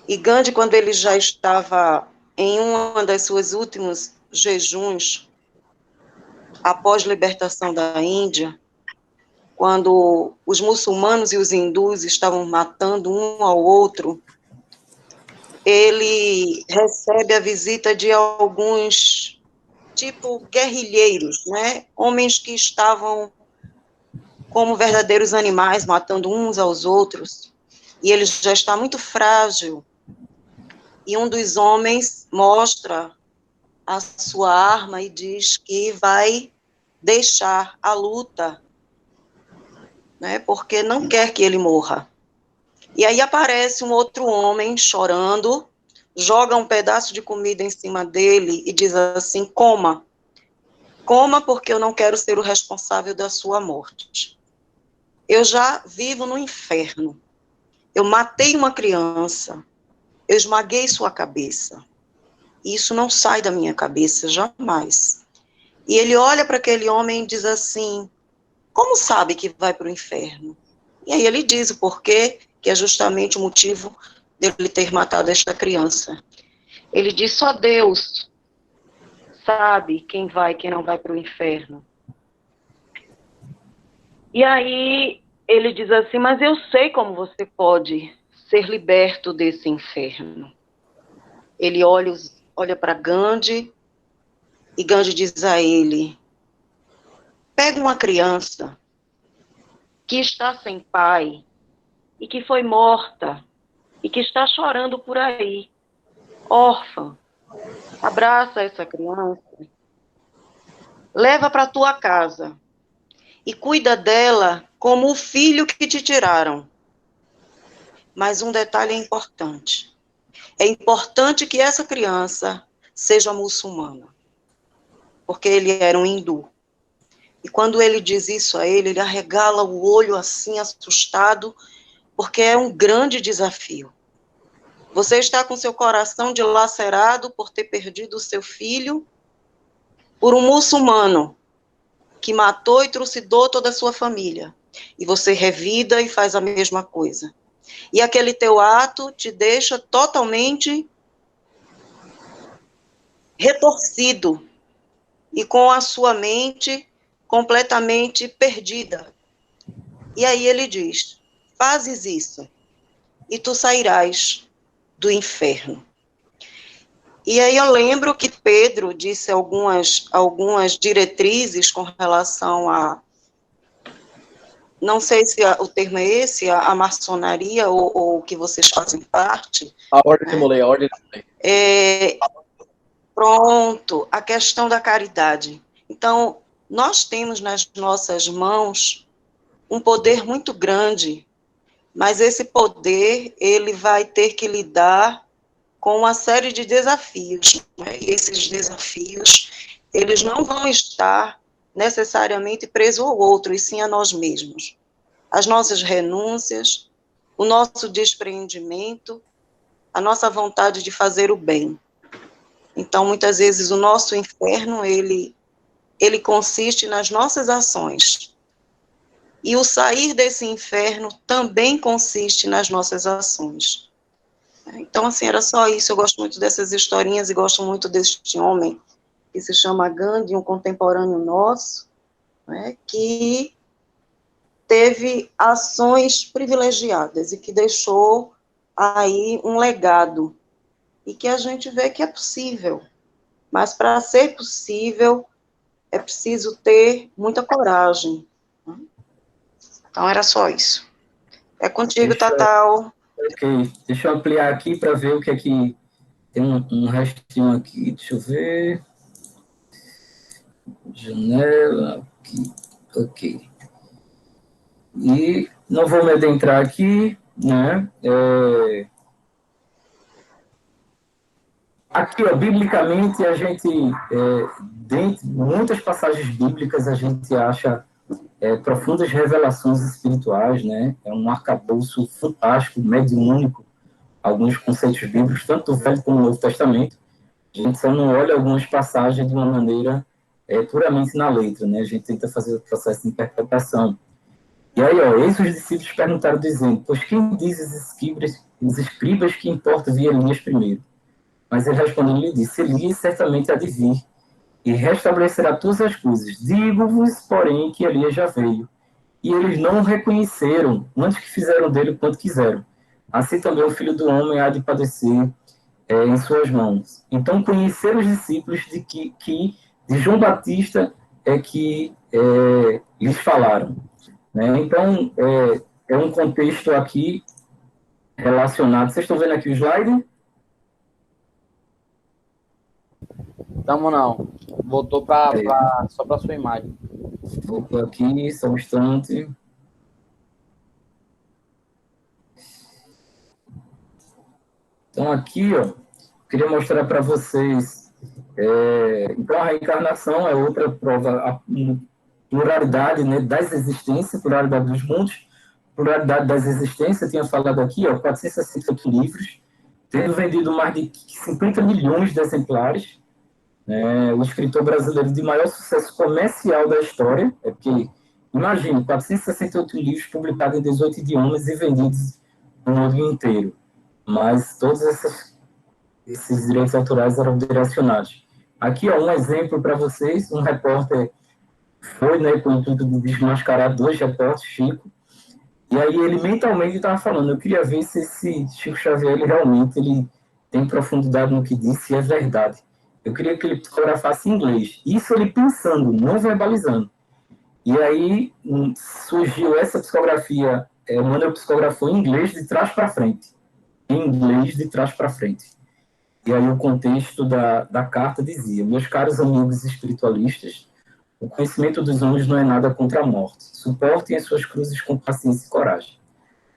E Gandhi, quando ele já estava em uma das suas últimos jejuns, após a libertação da Índia, quando os muçulmanos e os hindus estavam matando um ao outro, ele recebe a visita de alguns, tipo, guerrilheiros, né? Homens que estavam como verdadeiros animais, matando uns aos outros, e ele já está muito frágil. E um dos homens mostra a sua arma e diz que vai deixar a luta, né, porque não quer que ele morra. E aí aparece um outro homem chorando, joga um pedaço de comida em cima dele e diz assim: coma porque eu não quero ser o responsável da sua morte. Eu já vivo no inferno, eu matei uma criança, eu esmaguei sua cabeça, e isso não sai da minha cabeça jamais. E ele olha para aquele homem e diz assim: como sabe que vai para o inferno? E aí ele diz o porquê, que é justamente o motivo dele ter matado esta criança. Ele diz: só Deus sabe quem vai e quem não vai para o inferno. E aí ele diz assim: mas eu sei como você pode ser liberto desse inferno. Ele olha para Gandhi, e Gandhi diz a ele: pega uma criança que está sem pai e que foi morta e que está chorando por aí, órfã, abraça essa criança, leva para tua casa e cuida dela como o filho que te tiraram. Mas um detalhe é importante. É importante que essa criança seja muçulmana, porque ele era um hindu. E quando ele diz isso a ele arregala o olho assim, assustado, porque é um grande desafio. Você está com seu coração dilacerado por ter perdido o seu filho por um muçulmano que matou e trucidou toda a sua família. E você revida e faz a mesma coisa. E aquele teu ato te deixa totalmente retorcido e com a sua mente completamente perdida. E aí ele diz: fazes isso e tu sairás do inferno. E aí eu lembro que Pedro disse algumas diretrizes com relação a não sei se o termo é esse, a maçonaria, ou que vocês fazem parte. A ordem de né? Molay, a ordem de Molay. Pronto, a questão da caridade. Então, nós temos nas nossas mãos um poder muito grande, mas esse poder, ele vai ter que lidar com uma série de desafios, né? E esses desafios, eles não vão estar necessariamente presos ao outro, e sim a nós mesmos. As nossas renúncias, o nosso despreendimento, a nossa vontade de fazer o bem. Então, muitas vezes, o nosso inferno, ele consiste nas nossas ações. E o sair desse inferno também consiste nas nossas ações. Então, assim, era só isso. Eu gosto muito dessas historinhas e gosto muito deste homem que se chama Gandhi, um contemporâneo nosso, né, que teve ações privilegiadas e que deixou aí um legado e que a gente vê que é possível. Mas para ser possível, é preciso ter muita coragem. Então, era só isso. É contigo, Tatal. Ok, deixa eu ampliar aqui para ver o que é que... Tem um restinho aqui, deixa eu ver... Janela, aqui, ok. E não vou me adentrar aqui, né? Aqui, ó, biblicamente, a gente, dentro de muitas passagens bíblicas, a gente acha profundas revelações espirituais, né? É um arcabouço fantástico, mediúnico, alguns conceitos bíblicos, tanto do Velho como do Novo Testamento. A gente só não olha algumas passagens de uma maneira puramente na letra, né? A gente tenta fazer o processo de interpretação. E aí, ó, eis os discípulos perguntaram, dizendo, pois quem diz os escribas que importa vir Elias primeiro? Mas ele respondendo lhe disse, Elias certamente há de vir, e restabelecerá todas as coisas. Digo-vos, porém, que Elias já veio. E eles não o reconheceram, antes que fizeram dele o quanto quiseram. Assim também o Filho do Homem há de padecer em suas mãos. Então conheceram os discípulos de João Batista é que lhes falaram. Né? Então, é um contexto aqui relacionado. Vocês estão vendo aqui o slide? Tamo não. Voltou só para sua imagem. Vou aqui, só um instante. Então, aqui, ó, queria mostrar para vocês. Então, a reencarnação é outra prova, a pluralidade, né, das existências, pluralidade dos mundos, pluralidade das existências. Eu tinha falado aqui, ó, 468 livros, tendo vendido mais de 50 milhões de exemplares. O escritor brasileiro de maior sucesso comercial da história, porque, imagine, 468 livros publicados em 18 idiomas e vendidos no mundo inteiro. Mas todos esses direitos autorais eram direcionados. Aqui, ó, um exemplo para vocês, um repórter foi, né, com o intuito de desmascarar dois repórteres, Chico, e aí ele mentalmente estava falando, eu queria ver se esse Chico Xavier ele tem profundidade no que disse e é verdade. Eu queria que ele psicografasse em inglês. Isso ele pensando, não verbalizando. E aí surgiu essa psicografia, o Manuel psicografou em inglês de trás para frente. Em inglês de trás para frente. E aí o contexto da carta dizia, meus caros amigos espiritualistas, o conhecimento dos homens não é nada contra a morte. Suportem as suas cruzes com paciência e coragem.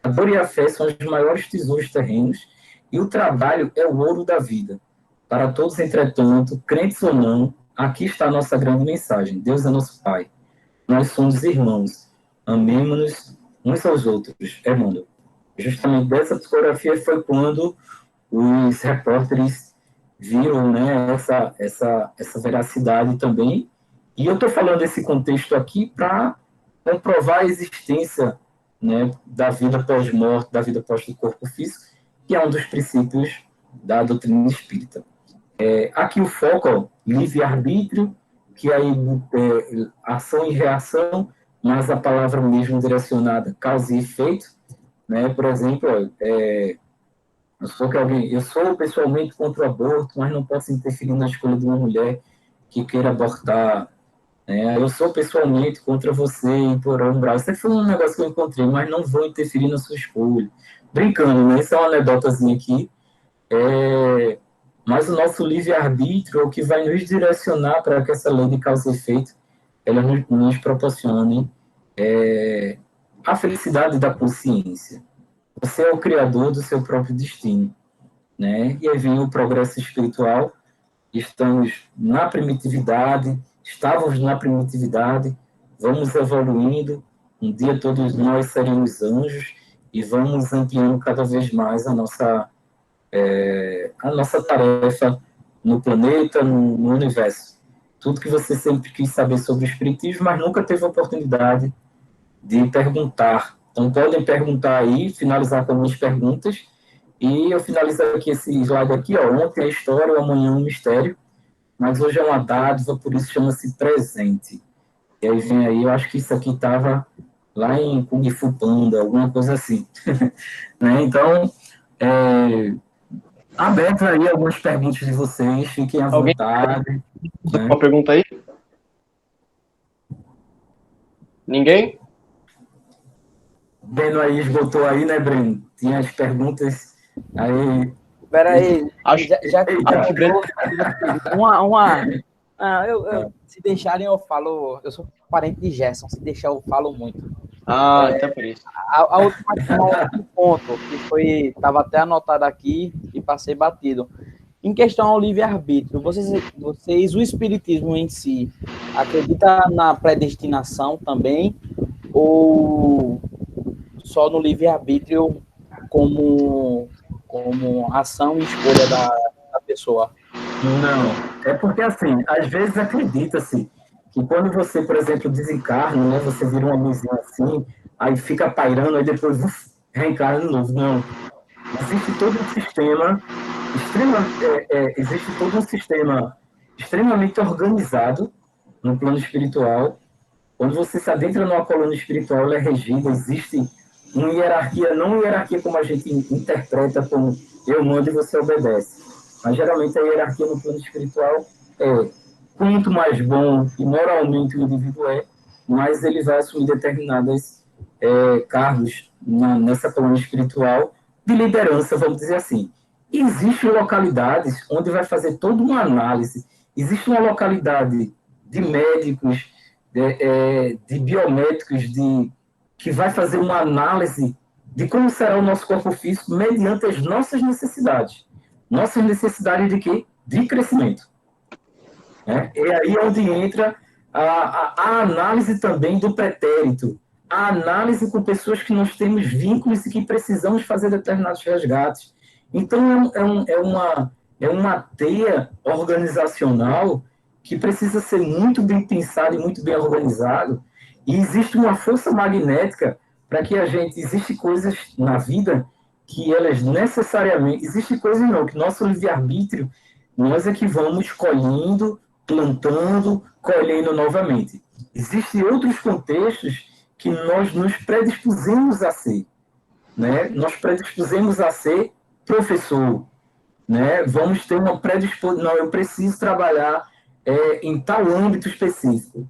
A dor e a fé são os maiores tesouros terrenos e o trabalho é o ouro da vida. Para todos, entretanto, crentes ou não, aqui está a nossa grande mensagem. Deus é nosso Pai. Nós somos irmãos. Amemos-nos uns aos outros. Emmanuel. Justamente dessa psicografia foi quando os repórteres viram, né, essa veracidade também. E eu estou falando desse contexto aqui para comprovar a existência, né, da vida pós-morte, da vida pós-corpo físico, que é um dos princípios da doutrina espírita. Aqui o foco, ó, livre-arbítrio, que aí ação e reação, mas a palavra mesmo direcionada, causa e efeito, né? Por exemplo, eu sou pessoalmente contra o aborto, mas não posso interferir na escolha de uma mulher que queira abortar né? Eu sou pessoalmente contra você e por umbral. Isso foi um negócio que eu encontrei, mas não vou interferir na sua escolha. Brincando, né? Isso é uma anedotazinha aqui. Mas o nosso livre-arbítrio é o que vai nos direcionar para que essa lei de causa e efeito ela nos proporcione a felicidade da consciência. Você é o criador do seu próprio destino, né? E aí vem o progresso espiritual. Estamos na primitividade, estávamos na primitividade, vamos evoluindo. Um dia todos nós seremos anjos e vamos ampliando cada vez mais a nossa tarefa no planeta, no universo. Tudo que você sempre quis saber sobre o espiritismo, mas nunca teve a oportunidade de perguntar. Então, podem perguntar aí, finalizar com algumas perguntas, e eu finalizo aqui esse slide aqui, ó, ontem a história, amanhã um mistério, mas hoje é uma dádiva, por isso chama-se presente. E aí vem aí, eu acho que isso aqui estava lá em Kung Fu Panda, alguma coisa assim. Né? Então, aberto aí algumas perguntas de vocês, fiquem à vontade. Né? Uma pergunta aí? Ninguém? Breno aí esgotou aí, né, Breno? Tinha as perguntas aí. Peraí, Acho já que que o Breno... se deixarem eu falo, eu sou parente de Gerson, se deixar eu falo muito. Até por isso. A última um ponto, que estava até anotado aqui e passei batido. Em questão ao livre-arbítrio, vocês, o espiritismo em si, acredita na predestinação também? Ou só no livre-arbítrio como ação e escolha da pessoa? Não, é porque, assim, às vezes acredita-se que quando você, por exemplo, desencarna, né, você vira uma luzinha assim, aí fica pairando, aí depois reencarna de novo. Não. Existe todo um sistema extremamente organizado no plano espiritual. Quando você se adentra numa coluna espiritual, ela é regida, existe uma hierarquia, não uma hierarquia como a gente interpreta como eu mando e você obedece. Mas geralmente a hierarquia no plano espiritual é quanto mais bom e moralmente o indivíduo é, mais ele vai assumir determinados cargos nessa coluna espiritual de liderança, vamos dizer assim. Existem localidades onde vai fazer toda uma análise. Existe uma localidade de médicos, de biomédicos, que vai fazer uma análise de como será o nosso corpo físico mediante as nossas necessidades. Nossas necessidades de quê? De crescimento. É aí onde entra a análise também do pretérito, a análise com pessoas que nós temos vínculos e que precisamos fazer determinados resgates. Então, é uma teia organizacional que precisa ser muito bem pensado e muito bem organizado. E existe uma força magnética para que existe coisas na vida que elas necessariamente, existe coisas não, que nosso livre-arbítrio, nós é que vamos colhendo, plantando, colhendo novamente. Existem outros contextos que nós nos predispusemos a ser, né? Nós predispusemos a ser professor, né? Vamos ter uma predisposição, não, eu preciso trabalhar em tal âmbito específico.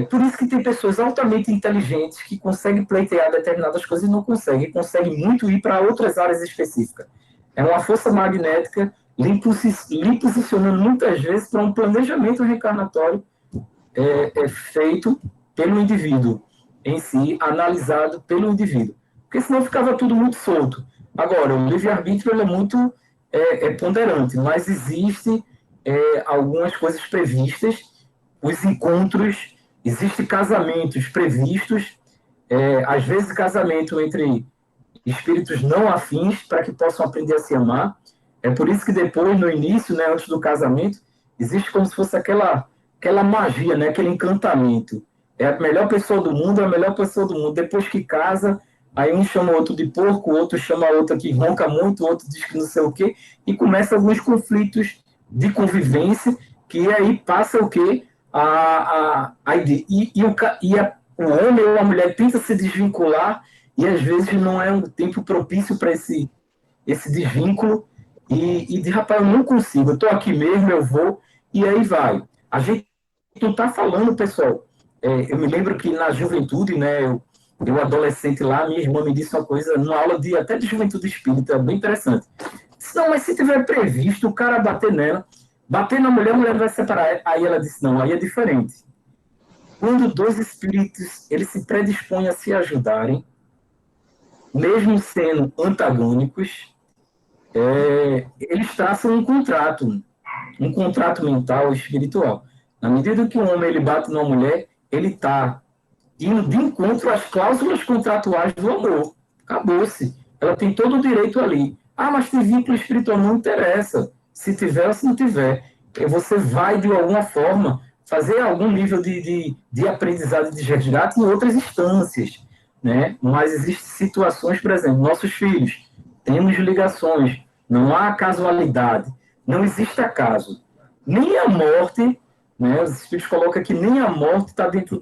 Por isso que tem pessoas altamente inteligentes que conseguem pleitear determinadas coisas e não conseguem muito ir para outras áreas específicas. É uma força magnética lhe posicionando muitas vezes para um planejamento reencarnatório feito pelo indivíduo em si, analisado pelo indivíduo. Porque senão ficava tudo muito solto. Agora, o livre-arbítrio é muito ponderante, mas existe algumas coisas previstas, os encontros, existem casamentos previstos, às vezes casamento entre espíritos não afins, para que possam aprender a se amar. É por isso que depois, no início, né, antes do casamento, existe como se fosse aquela magia, né, aquele encantamento. É a melhor pessoa do mundo, é a melhor pessoa do mundo. Depois que casa, aí um chama o outro de porco, o outro chama a outra que ronca muito, o outro diz que não sei o quê, e começa alguns conflitos de convivência, que aí passa o quê? O homem ou a mulher tenta se desvincular, e às vezes não é um tempo propício para esse desvínculo, e de rapaz, eu não consigo, eu estou aqui mesmo, eu vou, e aí vai. A gente não está falando, pessoal. Eu me lembro que na juventude, né, eu adolescente lá, minha irmã me disse uma coisa, numa aula até de juventude espírita, bem interessante. Disse, não, mas se tiver previsto o cara bater nela, bater na mulher, a mulher vai separar. Aí ela disse, não, aí é diferente. Quando dois espíritos, eles se predispõem a se ajudarem, mesmo sendo antagônicos, eles traçam um contrato mental, espiritual. Na medida que um homem ele bate numa mulher, ele está indo de encontro às cláusulas contratuais do amor. Acabou-se. Ela tem todo o direito ali. Ah, mas tem vínculo espiritual, não interessa. Se tiver ou se não tiver. Você vai, de alguma forma, fazer algum nível de aprendizado de resgate em outras instâncias. Né? Mas existem situações, por exemplo, nossos filhos, temos ligações, não há casualidade, não existe acaso. Nem a morte, né? Os espíritos colocam que nem a morte está dentro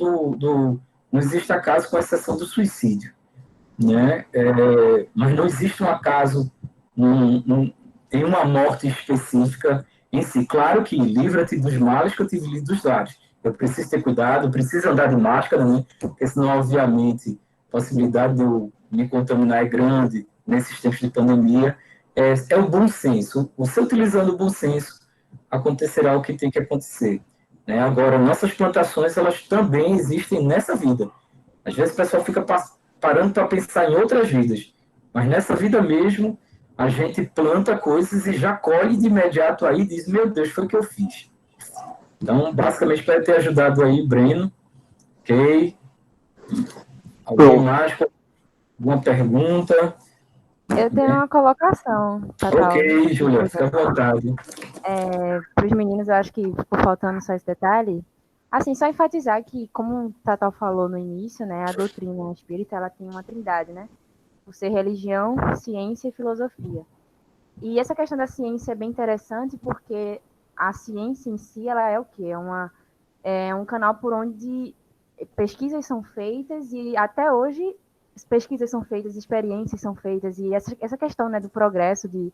não existe acaso, com exceção do suicídio. Né? Mas não existe um acaso em uma morte específica em si. Claro que livra-te dos males que eu tive dos lares. Eu preciso ter cuidado, preciso andar de máscara, né? Porque senão, obviamente, a possibilidade de eu me contaminar é grande nesses tempos de pandemia. É o bom senso. Você utilizando o bom senso, acontecerá o que tem que acontecer. Né? Agora, nossas plantações, elas também existem nessa vida. Às vezes o pessoal fica parando para pensar em outras vidas, mas nessa vida mesmo, a gente planta coisas e já colhe de imediato aí e diz, meu Deus, foi o que eu fiz. Então, basicamente, espero ter ajudado aí, Breno. Ok? Alguém mais? Alguma pergunta? Eu tenho uma colocação, Tatal. Ok, Júlia, fica à vontade. Para os meninos, eu acho que ficou faltando só esse detalhe. Assim, só enfatizar que, como o Tatal falou no início, né, a doutrina espírita, ela tem uma trindade, né? Por ser religião, ciência e filosofia. E essa questão da ciência é bem interessante porque a ciência em si, ela é o quê? É um canal por onde pesquisas são feitas e até hoje pesquisas são feitas, experiências são feitas e essa questão, né, do progresso, de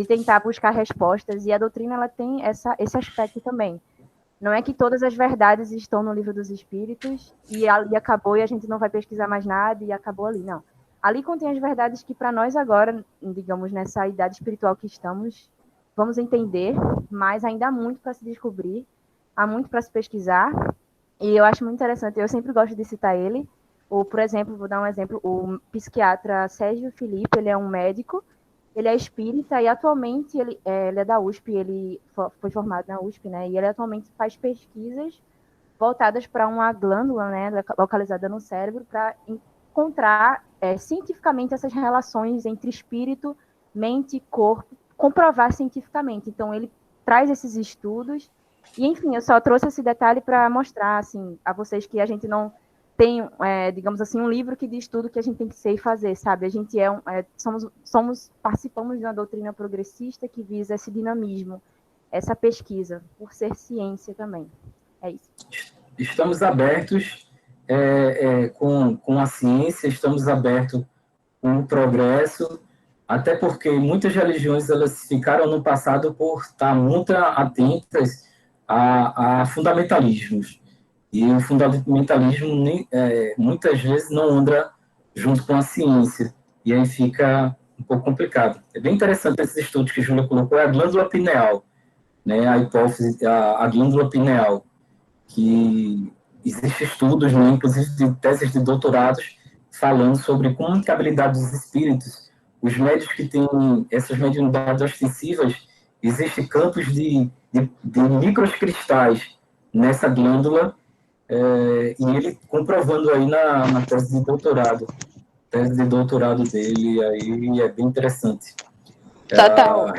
tentar buscar respostas, e a doutrina ela tem esse aspecto também. Não é que todas as verdades estão no livro dos espíritos e ali acabou e a gente não vai pesquisar mais nada e acabou ali, não. Ali contém as verdades que para nós agora, digamos, nessa idade espiritual que estamos, vamos entender, mas ainda há muito para se descobrir, há muito para se pesquisar, e eu acho muito interessante, eu sempre gosto de citar ele, por exemplo, vou dar um exemplo, o psiquiatra Sérgio Filipe, ele é um médico, ele é espírita e atualmente ele é da USP, ele foi formado na USP, né? E ele atualmente faz pesquisas voltadas para uma glândula, né, localizada no cérebro, para encontrar cientificamente essas relações entre espírito, mente e corpo, comprovar cientificamente. Então ele traz esses estudos e, enfim, eu só trouxe esse detalhe para mostrar assim a vocês que a gente não tem, digamos assim, um livro que diz tudo que a gente tem que ser e fazer, sabe? A gente participamos de uma doutrina progressista que visa esse dinamismo, essa pesquisa, por ser ciência também. É isso. Estamos abertos com a ciência, estamos abertos com o progresso, até porque muitas religiões elas ficaram no passado por estar muito atentas a fundamentalismos. E o fundamentalismo muitas vezes não anda junto com a ciência. E aí fica um pouco complicado. É bem interessante esses estudos que a Júlia colocou, é a glândula pineal, né? A hipófise, a glândula pineal, que existem estudos, né? Inclusive de teses de doutorados, falando sobre comunicabilidade dos espíritos. Os médios que têm essas mediunidades ostensivas, existem campos de microcristais nessa glândula, e ele comprovando aí na tese de doutorado dele, aí é bem interessante. Tatal,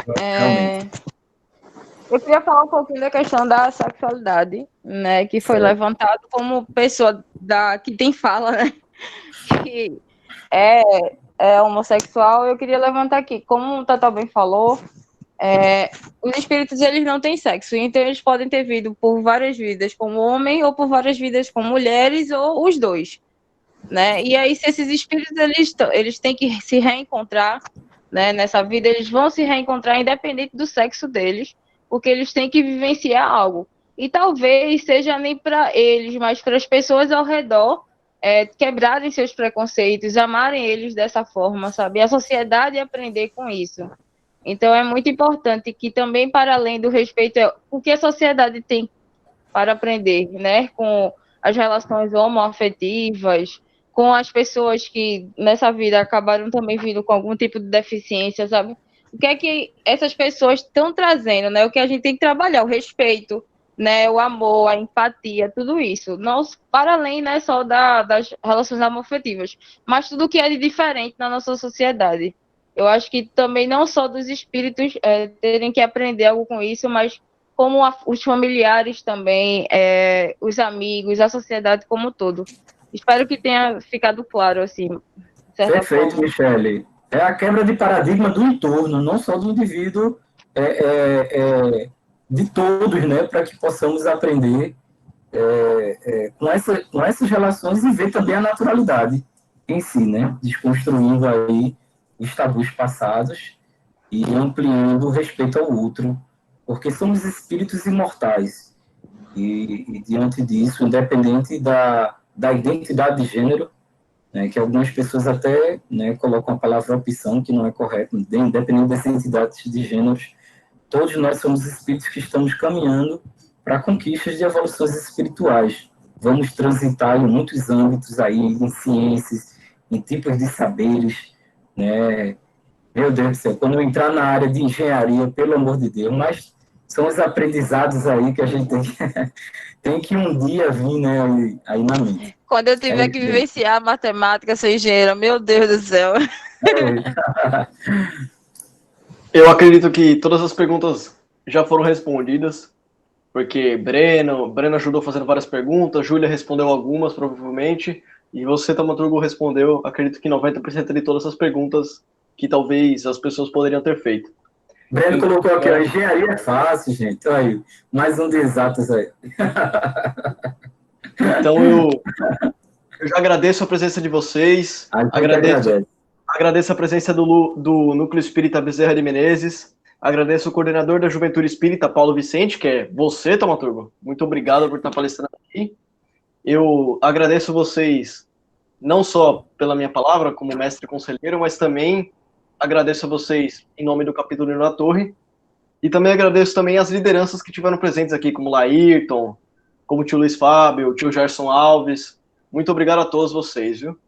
eu queria falar um pouquinho da questão da sexualidade, né, que foi levantado como pessoa que tem fala, né, que é homossexual. Eu queria levantar aqui, como o Tatal bem falou, os espíritos, eles não têm sexo, então eles podem ter vindo por várias vidas como homem ou por várias vidas como mulheres ou os dois, né? E aí, se esses espíritos eles têm que se reencontrar, né, nessa vida, eles vão se reencontrar independente do sexo deles, porque eles têm que vivenciar algo. e talvez seja nem para eles, mas para as pessoas ao redor quebrarem seus preconceitos, amarem eles dessa forma, sabe? A sociedade aprender com isso. Então é muito importante que também, para além do respeito, o que a sociedade tem para aprender, né? Com as relações homoafetivas, com as pessoas que nessa vida acabaram também vindo com algum tipo de deficiência, sabe? O que é que essas pessoas estão trazendo, né? O que a gente tem que trabalhar, o respeito, né? O amor, a empatia, tudo isso. Não, para além, né, só das relações homoafetivas, mas tudo que é de diferente na nossa sociedade. Eu acho que também não só dos espíritos terem que aprender algo com isso, mas como os familiares também, os amigos, a sociedade como um todo. Espero que tenha ficado claro, assim, de certa Perfeito, forma. Michele. É a quebra de paradigma do entorno, não só do indivíduo, de todos, né, para que possamos aprender com essas relações e ver também a naturalidade em si, né, desconstruindo aí os tabus passados e ampliando o respeito ao outro, porque somos espíritos imortais e diante disso, independente da identidade de gênero, né, que algumas pessoas até, né, colocam a palavra opção, que não é correto, independente das identidades de gêneros, todos nós somos espíritos que estamos caminhando para conquistas de evoluções espirituais. Vamos transitar em muitos âmbitos aí, em ciências, em tipos de saberes, né? Meu Deus do céu, quando eu entrar na área de engenharia, pelo amor de Deus, mas são os aprendizados aí que a gente tem que um dia vir, né, aí na mente. Quando eu tiver que vivenciar a matemática, ser engenheira, meu Deus do céu. Eu acredito que todas as perguntas já foram respondidas, porque Breno ajudou fazendo várias perguntas, Júlia respondeu algumas, provavelmente, e você, Taumaturgo, respondeu, acredito que 90% de todas as perguntas que talvez as pessoas poderiam ter feito. Breno colocou aqui, a engenharia é fácil, gente. Olha aí, mais um de exatas aí. Então, eu já agradeço a presença de vocês, agradeço a presença do Núcleo Espírita Bezerra de Menezes, agradeço o coordenador da Juventude Espírita, Paulo Vicente, que é você, Taumaturgo. Muito obrigado por estar palestrando aqui. Eu agradeço vocês, não só pela minha palavra como mestre conselheiro, mas também agradeço a vocês em nome do capítulo da Torre, e também agradeço também as lideranças que tiveram presentes aqui, como Laírton, como o tio Luiz Fábio, o tio Gerson Alves. Muito obrigado a todos vocês, viu?